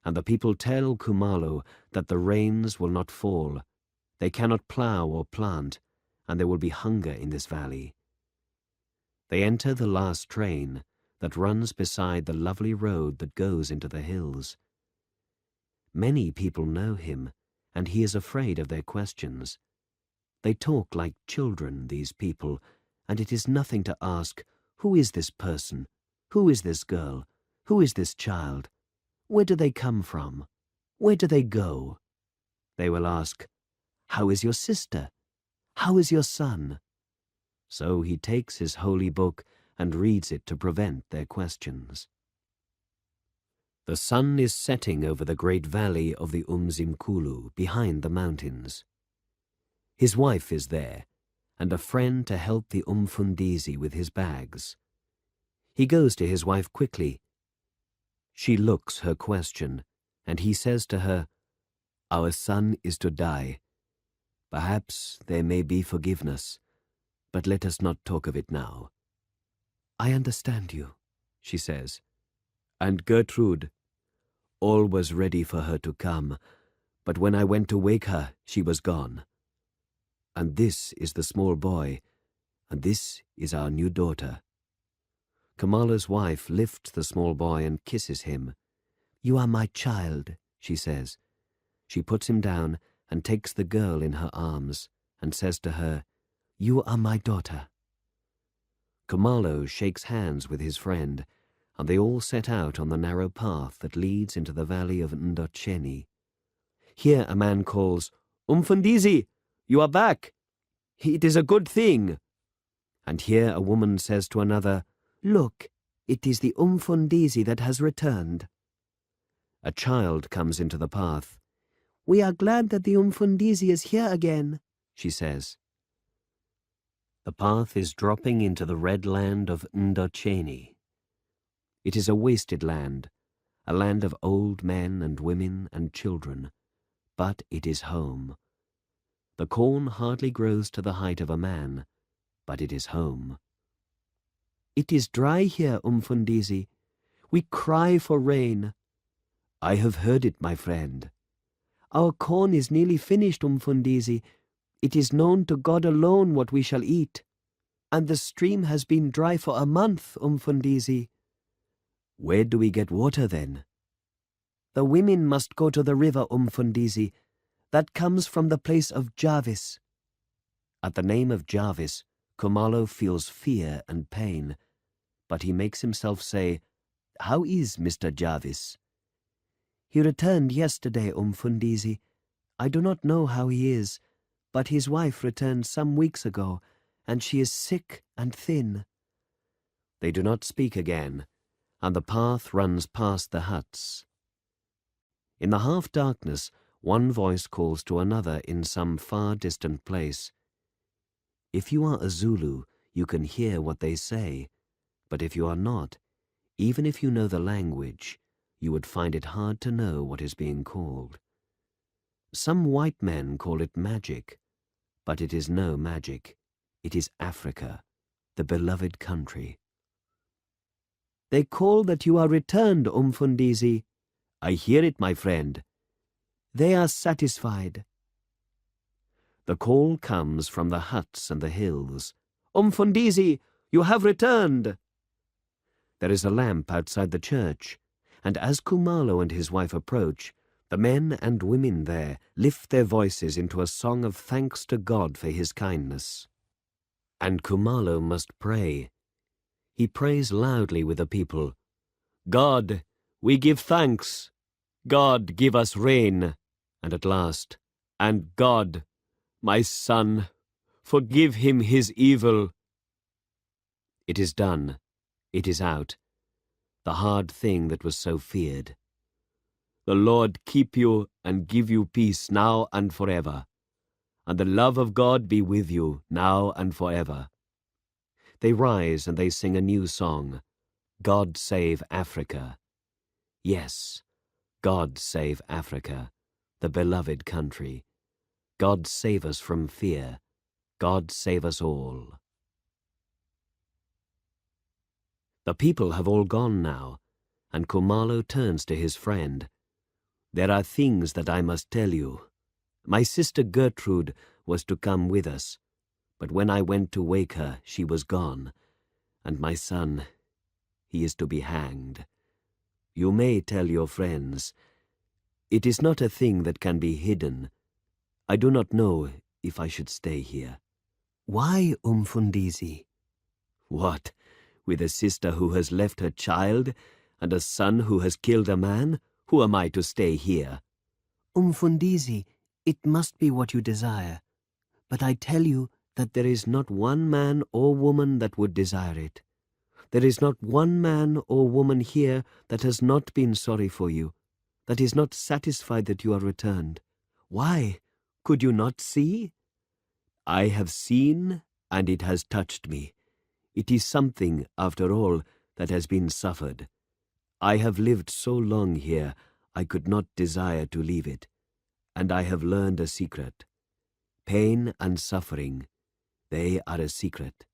And the people tell Kumalo that the rains will not fall, they cannot plough or plant, and there will be hunger in this valley. They enter the last train that runs beside the lovely road that goes into the hills. Many people know him, and he is afraid of their questions. They talk like children, these people, and it is nothing to ask, who is this person? Who is this girl? Who is this child? Where do they come from? Where do they go? They will ask, how is your sister? How is your son? So he takes his holy book and reads it to prevent their questions. The sun is setting over the great valley of the Umzimkulu behind the mountains. His wife is there, and a friend to help the Umfundisi with his bags. He goes to his wife quickly. She looks her question, and he says to her, "Our son is to die. Perhaps there may be forgiveness, but let us not talk of it now." "I understand you," she says. "And Gertrude, all was ready for her to come, but when I went to wake her, she was gone. And this is the small boy, and this is our new daughter." Kamala's wife lifts the small boy and kisses him. "You are my child," she says. She puts him down and takes the girl in her arms and says to her, "You are my daughter." Kumalo shakes hands with his friend, and they all set out on the narrow path that leads into the valley of Ndocheni. Here a man calls, "Umfundisi, you are back. It is a good thing." And here a woman says to another, "Look, it is the Umfundisi that has returned." A child comes into the path. "We are glad that the Umfundisi is here again," she says. The path is dropping into the red land of Ndocheni. It is a wasted land, a land of old men and women and children, but it is home. The corn hardly grows to the height of a man, but it is home. "It is dry here, Umfundisi. We cry for rain." "I have heard it, my friend." "Our corn is nearly finished, Umfundisi. It is known to God alone what we shall eat. And the stream has been dry for a month, Umfundisi." "Where do we get water then?" "The women must go to the river, Umfundisi. That comes from the place of Jarvis." At the name of Jarvis, Kumalo feels fear and pain, but he makes himself say, "How is Mr. Jarvis?" "He returned yesterday, Umfundisi. I do not know how he is, but his wife returned some weeks ago, and she is sick and thin." They do not speak again, and the path runs past the huts. In the half-darkness, one voice calls to another in some far-distant place. If you are a Zulu, you can hear what they say, but if you are not, even if you know the language, you would find it hard to know what is being called. Some white men call it magic, but it is no magic. It is Africa, the beloved country. "They call that you are returned, Umfundisi." "I hear it, my friend." "They are satisfied." The call comes from the huts and the hills. "Umfundisi, you have returned." There is a lamp outside the church, and as Kumalo and his wife approach, the men and women there lift their voices into a song of thanks to God for his kindness. And Kumalo must pray. He prays loudly with the people. "God, we give thanks. God, give us rain." And at last, "And God, my son, forgive him his evil." It is done. It is out. The hard thing that was so feared. "The Lord keep you and give you peace now and forever. And the love of God be with you now and forever." They rise and they sing a new song. God save Africa. Yes, God save Africa, the beloved country. God save us from fear. God save us all. The people have all gone now, and Kumalo turns to his friend. There are things that I must tell you. My sister Gertrude was to come with us, but when I went to wake her, she was gone, and my son, he is to be hanged. You may tell your friends. It is not a thing that can be hidden. I do not know if I should stay here." "Why, Umfundisi?" "What, with a sister who has left her child, and a son who has killed a man? Who am I to stay here?" "Umfundisi, it must be what you desire. But I tell you that there is not one man or woman that would desire it. There is not one man or woman here that has not been sorry for you, that is not satisfied that you are returned. Why? Could you not see?" "I have seen, and it has touched me. It is something, after all, that has been suffered. I have lived so long here, I could not desire to leave it. And I have learned a secret. Pain and suffering, they are a secret.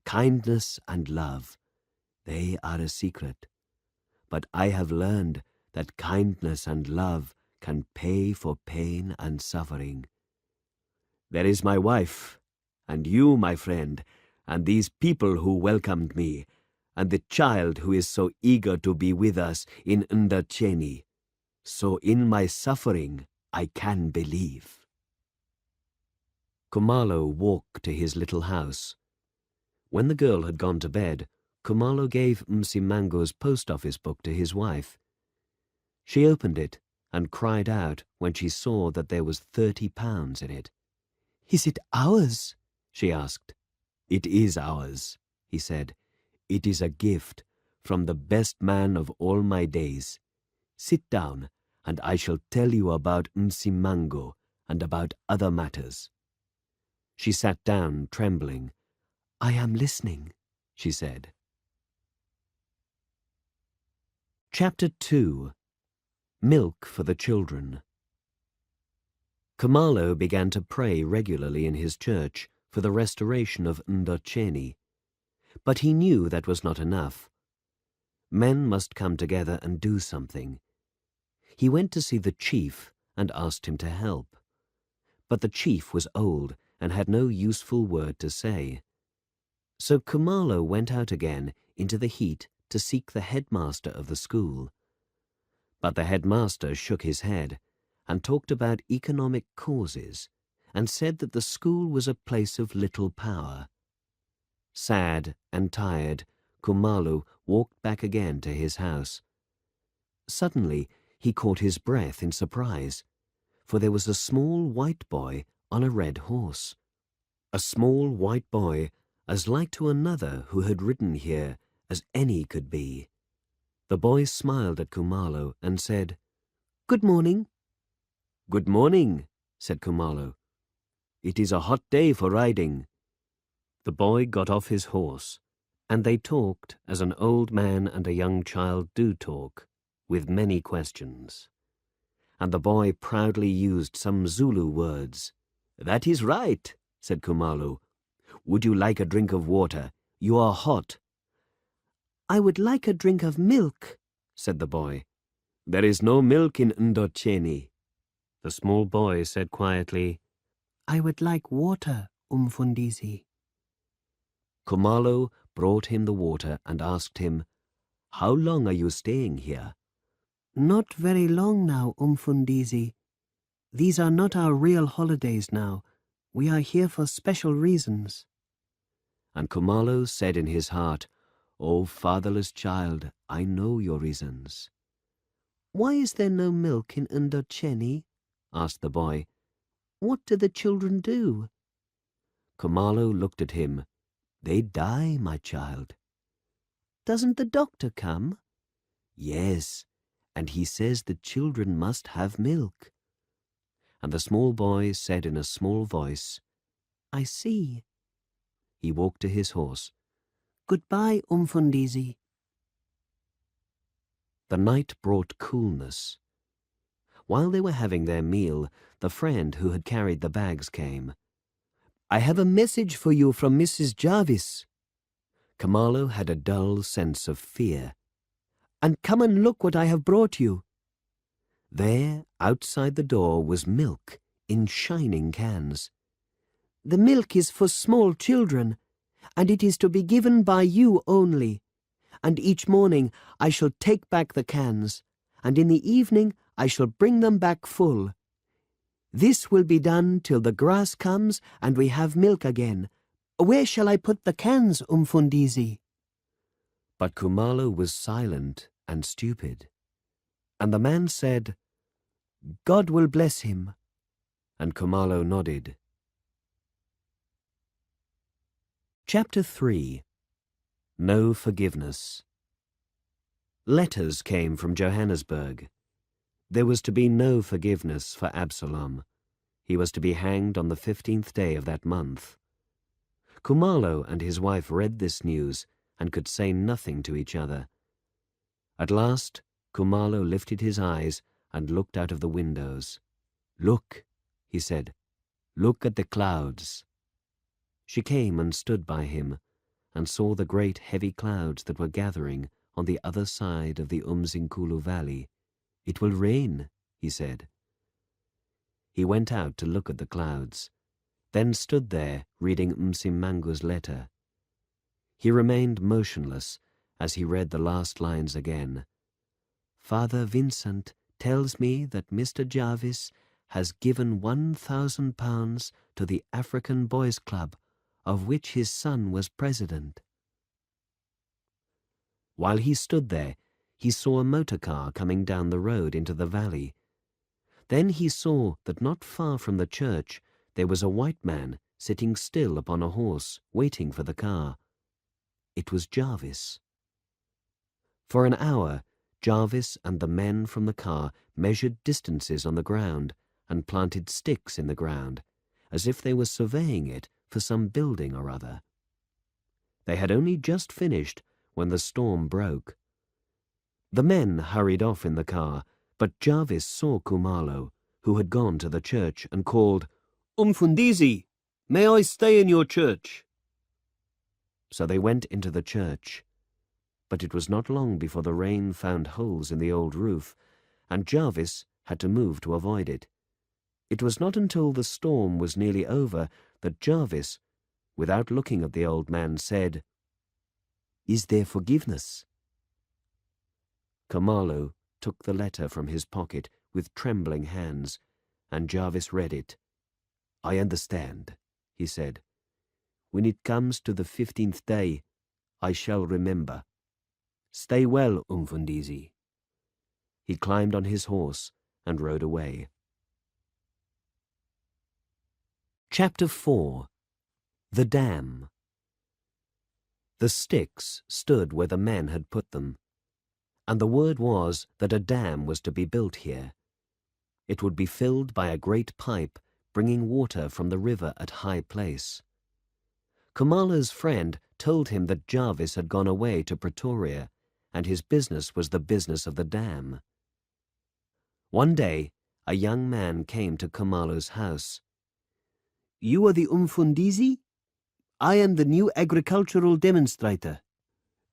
Kindness and love, they are a secret. But I have learned that kindness and love can pay for pain and suffering. There is my wife, and you, my friend, and these people who welcomed me, and the child who is so eager to be with us in Ndacheni. So in my suffering I can believe." Kumalo walked to his little house. When the girl had gone to bed, Kumalo gave Msimango's post office book to his wife. She opened it and cried out when she saw that there was £30 in it. "Is it ours?" she asked. "It is ours," he said. "It is a gift from the best man of all my days. Sit down, and I shall tell you about Msimango and about other matters." She sat down, trembling. "I am listening," she said. Chapter 2. Milk for the Children. Kumalo began to pray regularly in his church for the restoration of Ndacheni. But he knew that was not enough. Men must come together and do something. He went to see the chief and asked him to help. But the chief was old and had no useful word to say. So Kumalo went out again into the heat to seek the headmaster of the school. But the headmaster shook his head and talked about economic causes and said that the school was a place of little power. Sad and tired, Kumalo walked back again to his house. Suddenly he caught his breath in surprise, for there was a small white boy on a red horse. A small white boy, as like to another who had ridden here as any could be. The boy smiled at Kumalo and said, "Good morning." "Good morning," said Kumalo. "It is a hot day for riding." The boy got off his horse, and they talked as an old man and a young child do talk, with many questions. And the boy proudly used some Zulu words. "That is right," said Kumalo. "Would you like a drink of water? You are hot." "I would like a drink of milk," said the boy. "There is no milk in Ndacheni." The small boy said quietly, "I would like water, Umfundisi." Kumalo brought him the water and asked him, "How long are you staying here?" "Not very long now, Umfundisi. These are not our real holidays now. We are here for special reasons." And Kumalo said in his heart, "O fatherless child, I know your reasons." "Why is there no milk in Ndacheni?" asked the boy. "What do the children do?" Kumalo looked at him. "They die, my child." "Doesn't the doctor come?" "Yes, and he says the children must have milk." And the small boy said in a small voice, "I see." He walked to his horse. "Goodbye, Umfundisi." The night brought coolness. While they were having their meal, the friend who had carried the bags came. "I have a message for you from Mrs. Jarvis." Kumalo had a dull sense of fear. "And come and look what I have brought you." There, outside the door, was milk in shining cans. "The milk is for small children, and it is to be given by you only. And each morning I shall take back the cans, and in the evening I shall bring them back full. This will be done till the grass comes and we have milk again. Where shall I put the cans, Umfundisi?" But Khumalo was silent and stupid. And the man said, "God will bless him." and Khumalo nodded. Chapter 3. No Forgiveness. Letters came from Johannesburg. There was to be no forgiveness for Absalom. He was to be hanged on the 15th day of that month. Khumalo and his wife read this news and could say nothing to each other. At last, Khumalo lifted his eyes and looked out of the windows. "Look," he said, "look at the clouds." She came and stood by him and saw the great heavy clouds that were gathering on the other side of the Umzinkulu valley. "It will rain," he said. He went out to look at the clouds, then stood there reading Msimangu's letter. He remained motionless as he read the last lines again. "Father Vincent tells me that Mr. Jarvis has given £1,000 to the African Boys' Club, of which his son was president." While he stood there, he saw a motor car coming down the road into the valley. Then he saw that not far from the church there was a white man sitting still upon a horse, waiting for the car. It was Jarvis. For an hour, Jarvis and the men from the car measured distances on the ground and planted sticks in the ground, as if they were surveying it for some building or other. They had only just finished when the storm broke. The men hurried off in the car, but Jarvis saw Khumalo, who had gone to the church, and called, "Umfundisi, may I stay in your church?" So they went into the church. But it was not long before the rain found holes in the old roof, and Jarvis had to move to avoid it. It was not until the storm was nearly over that Jarvis, without looking at the old man, said, "Is there forgiveness?" Khumalo took the letter from his pocket with trembling hands, and Jarvis read it. "I understand," he said. "When it comes to the 15th day, I shall remember. Stay well, Umfundisi." He climbed on his horse and rode away. Chapter 4. The Dam. The sticks stood where the men had put them, and the word was that a dam was to be built here. It would be filled by a great pipe bringing water from the river at High Place. Khumalo's friend told him that Jarvis had gone away to Pretoria, and his business was the business of the dam. One day, a young man came to Khumalo's house. "You are the Umfundisi? I am the new agricultural demonstrator."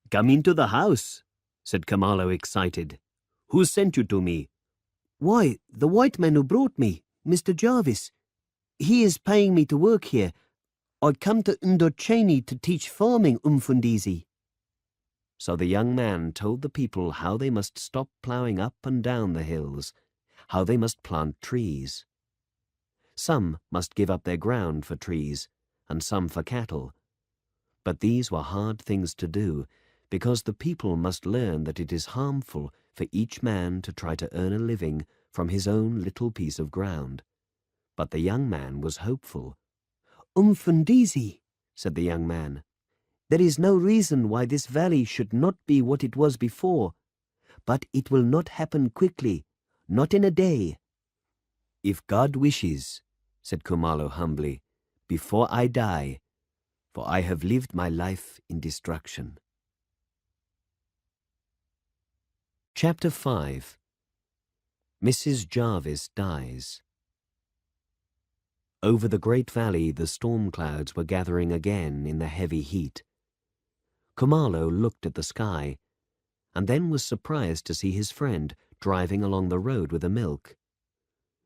"Come into the house," said Khumalo, excited. "Who sent you to me?" "Why, the white man who brought me, Mr. Jarvis. He is paying me to work here. I come to Indochini to teach farming, Umfundisi." So the young man told the people how they must stop ploughing up and down the hills, how they must plant trees. Some must give up their ground for trees, and some for cattle. But these were hard things to do, because the people must learn that it is harmful for each man to try to earn a living from his own little piece of ground. But the young man was hopeful. "Umfundisi," said the young man, "there is no reason why this valley should not be what it was before, but it will not happen quickly, not in a day." "If God wishes," said Khumalo humbly, "before I die, for I have lived my life in destruction." Chapter 5. Mrs. Jarvis Dies. Over the great valley the storm clouds were gathering again in the heavy heat. Khumalo looked at the sky, and then was surprised to see his friend driving along the road with the milk.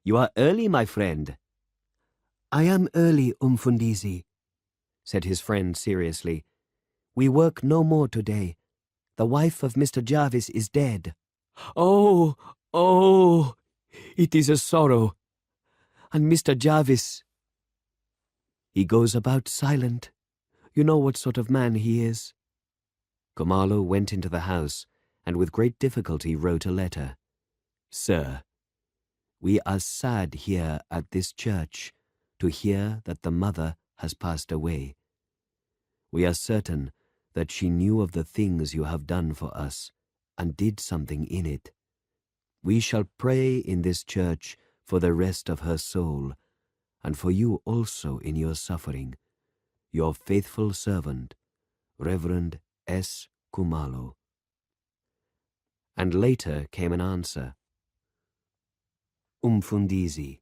"You are early, my friend." "I am early, Umfundisi," said his friend seriously. "We work no more today. The wife of Mr. Jarvis is dead." Oh, oh, it is a sorrow. "And Mr. Jarvis, he goes about silent. You know what sort of man he is." Khumalo went into the house and with great difficulty wrote a letter. "Sir, we are sad here at this church to hear that the mother has passed away. We are certain that she knew of the things you have done for us and did something in it. We shall pray in this church for the rest of her soul and for you also in your suffering. Your faithful servant, Reverend S. Khumalo." And later came an answer. "Umfundisi,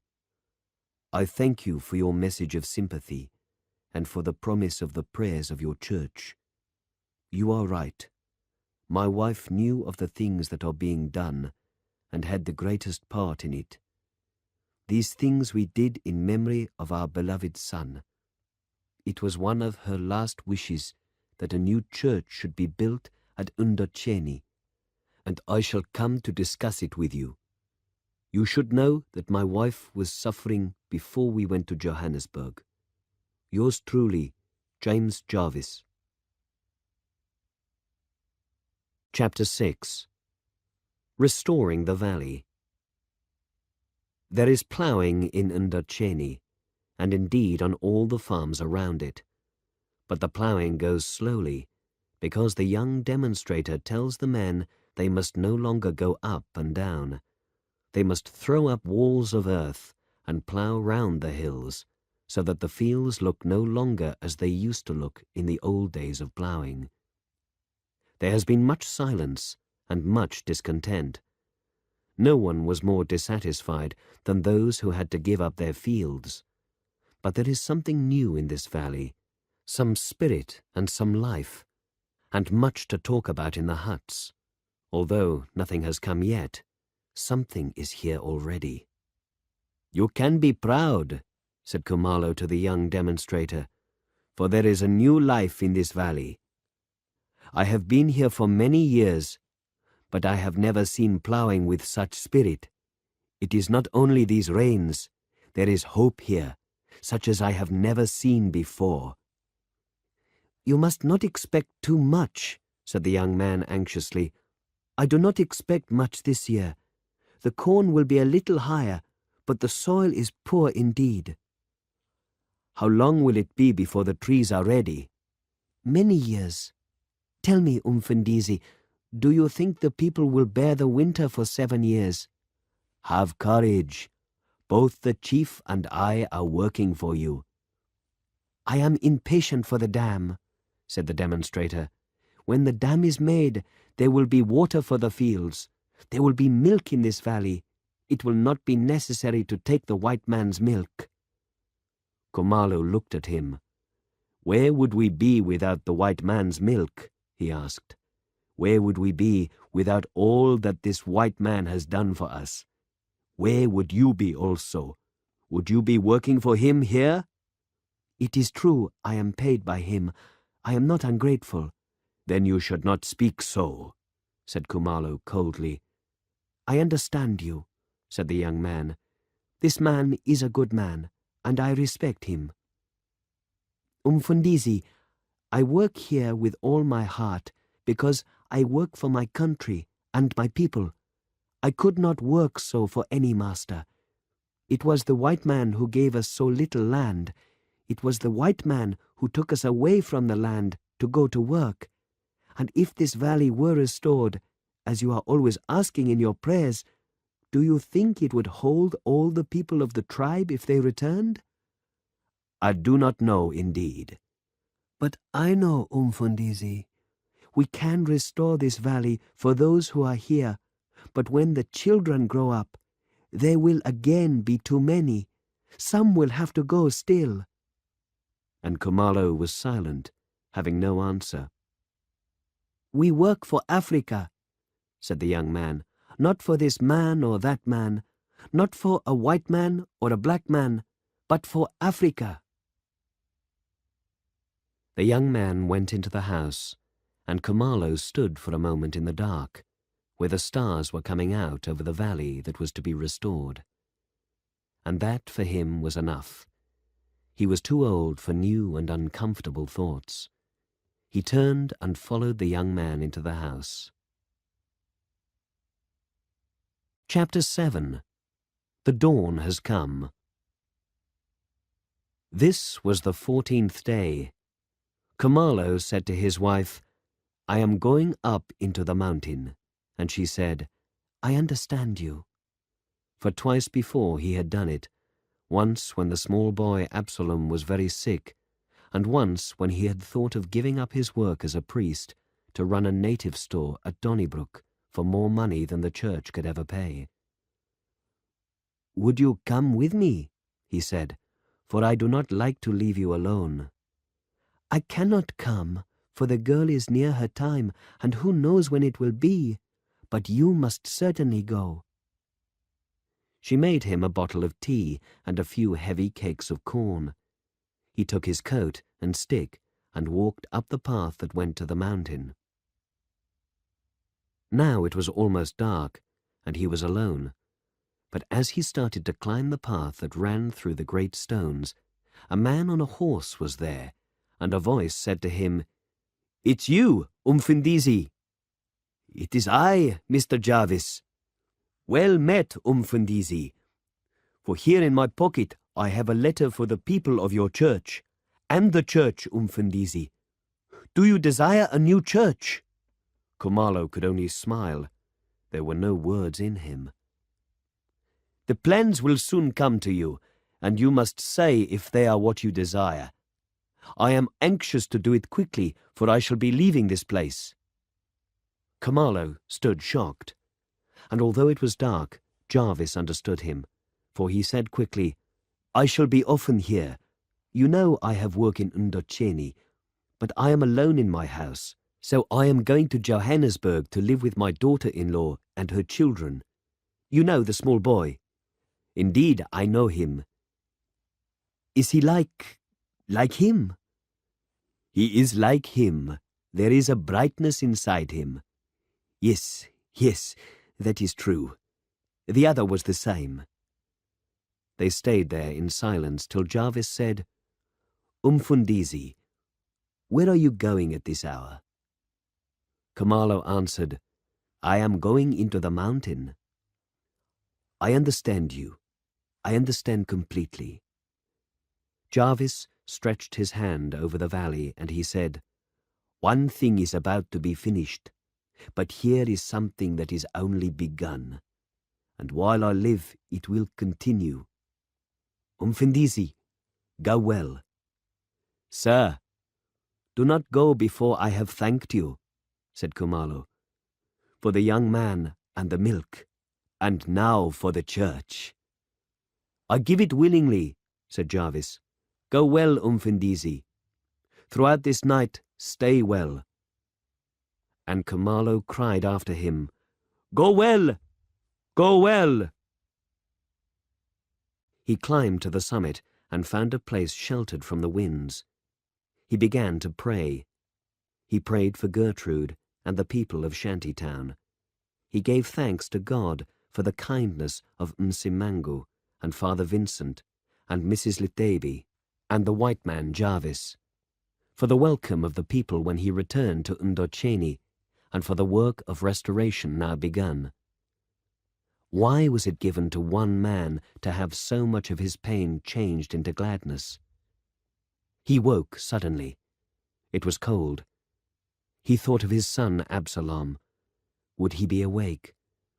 I thank you for your message of sympathy and for the promise of the prayers of your church. You are right. My wife knew of the things that are being done and had the greatest part in it. These things we did in memory of our beloved son. It was one of her last wishes that a new church should be built at Undacheni, and I shall come to discuss it with you. You should know that my wife was suffering before we went to Johannesburg. Yours truly, James Jarvis." Chapter 6. Restoring the Valley. There is ploughing in Undacheni, and indeed on all the farms around it. But the ploughing goes slowly, because the young demonstrator tells the men they must no longer go up and down. They must throw up walls of earth and plough round the hills, so that the fields look no longer as they used to look in the old days of ploughing. There has been much silence and much discontent. No one was more dissatisfied than those who had to give up their fields. But there is something new in this valley, some spirit and some life, and much to talk about in the huts. Although nothing has come yet, something is here already. "You can be proud," said Khumalo to the young demonstrator, "for there is a new life in this valley. I have been here for many years, but I have never seen ploughing with such spirit. It is not only these rains, there is hope here, such as I have never seen before." "You must not expect too much," said the young man anxiously. "I do not expect much this year. The corn will be a little higher, but the soil is poor indeed." "How long will it be before the trees are ready?" "Many years. Tell me, Umfundisi, do you think the people will bear the winter for 7 years? "Have courage. Both the chief and I are working for you." "I am impatient for the dam," said the demonstrator. "When the dam is made, there will be water for the fields. There will be milk in this valley. It will not be necessary to take the white man's milk." Khumalo looked at him. "Where would we be without the white man's milk?" he asked. "Where would we be without all that this white man has done for us? Where would you be also? Would you be working for him here?" "It is true I am paid by him. I am not ungrateful." "Then you should not speak so," said Khumalo coldly. "I understand you," said the young man. "This man is a good man, and I respect him. Umfundisi, I work here with all my heart because I work for my country and my people. I could not work so for any master. It was the white man who gave us so little land. It was the white man who took us away from the land to go to work. And if this valley were restored, as you are always asking in your prayers, do you think it would hold all the people of the tribe if they returned?" "I do not know, indeed." "But I know, Umfundisi. We can restore this valley for those who are here, but when the children grow up, there will again be too many. Some will have to go still." And Khumalo was silent, having no answer. "We work for Africa," said the young man. not for this man or that man, not for a white man or a black man, but for Africa." The young man went into the house, and Khumalo stood for a moment in the dark, where the stars were coming out over the valley that was to be restored. And that for him was enough. He was too old for new and uncomfortable thoughts. He turned and followed the young man into the house. Chapter 7. The Dawn Has Come. This was the 14th day. Khumalo said to his wife, "I am going up into the mountain." And she said, "I understand you." For twice before he had done it, once when the small boy Absalom was very sick, and once when he had thought of giving up his work as a priest to run a native store at Donnybrook for more money than the church could ever pay. "Would you come with me?" he said, "for I do not like to leave you alone." "I cannot come, for the girl is near her time, and who knows when it will be, but you must certainly go." She made him a bottle of tea and a few heavy cakes of corn. He took his coat and stick and walked up the path that went to the mountain. Now it was almost dark, and he was alone. But as he started to climb the path that ran through the great stones, a man on a horse was there, and a voice said to him, "It's you, Umfundisi." "It is I, Mr. Jarvis." "Well met, Umfundisi. For here in my pocket I have a letter for the people of your church, and the church, Umfundisi. Do you desire a new church?" Khumalo could only smile. There were no words in him. "The plans will soon come to you, and you must say if they are what you desire. I am anxious to do it quickly, for I shall be leaving this place." Khumalo stood shocked, and although it was dark, Jarvis understood him, for he said quickly, "I shall be often here. You know I have work in Ndocheni, but I am alone in my house, so I am going to Johannesburg to live with my daughter-in-law and her children. You know the small boy. Indeed, I know him." "Is he like him?" "He is like him. There is a brightness inside him." Yes, that is true. The other was the same." They stayed there in silence till Jarvis said, "Umfundisi, where are you going at this hour?" Khumalo answered, "I am going into the mountain." "I understand you. I understand completely." Jarvis stretched his hand over the valley, and he said, "One thing is about to be finished, but here is something that is only begun, and while I live it will continue. Umfundisi, go well." "Sir, do not go before I have thanked you," said Khumalo, "for the young man and the milk, and now for the church." "I give it willingly," said Jarvis. "Go well, Umfundisi. Throughout this night stay well." And Khumalo cried after him, "Go well! Go well!" He climbed to the summit and found a place sheltered from the winds. He began to pray. He prayed for Gertrude and the people of Shantytown. He gave thanks to God for the kindness of Nsimangu and Father Vincent and Mrs. Litebi and the white man Jarvis, for the welcome of the people when he returned to Ndocheni, and for the work of restoration now begun. Why was it given to one man to have so much of his pain changed into gladness? He woke suddenly. It was cold. He thought of his son Absalom. Would he be awake?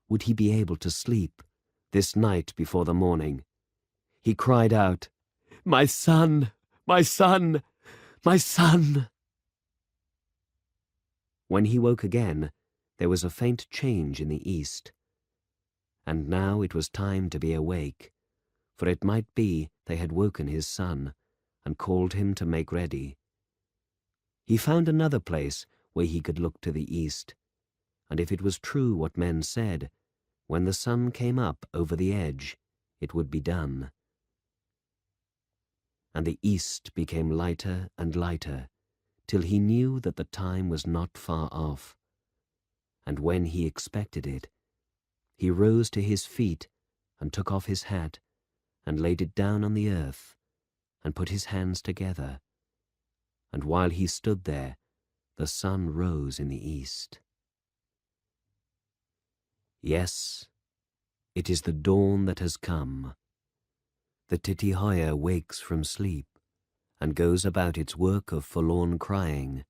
Would he be able to sleep this night before the morning? He cried out, "My son! My son! My son!" When he woke again, there was a faint change in the east. And now it was time to be awake, for it might be they had woken his son and called him to make ready. He found another place where he could look to the east, and if it was true what men said, When the sun came up over the edge, it would be done. And the east became lighter and lighter, till he knew that the time was not far off. And when he expected it, he rose to his feet and took off his hat and laid it down on the earth and put his hands together. And while he stood there, the sun rose in the east. Yes, it is the dawn that has come. The titihoya wakes from sleep and goes about its work of forlorn crying.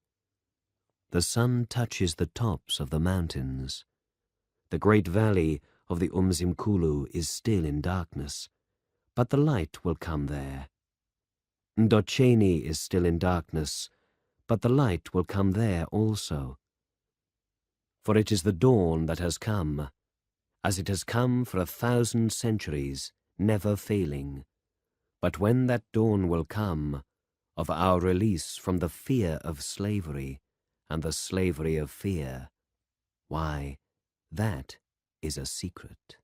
The sun touches the tops of the mountains. The great valley of the Umzimkulu is still in darkness, but the light will come there. Ndocheni is still in darkness, but the light will come there also. For it is the dawn that has come, as it has come for 1,000 centuries, never failing. But when that dawn will come, of our release from the fear of slavery and the slavery of fear, why, that is a secret.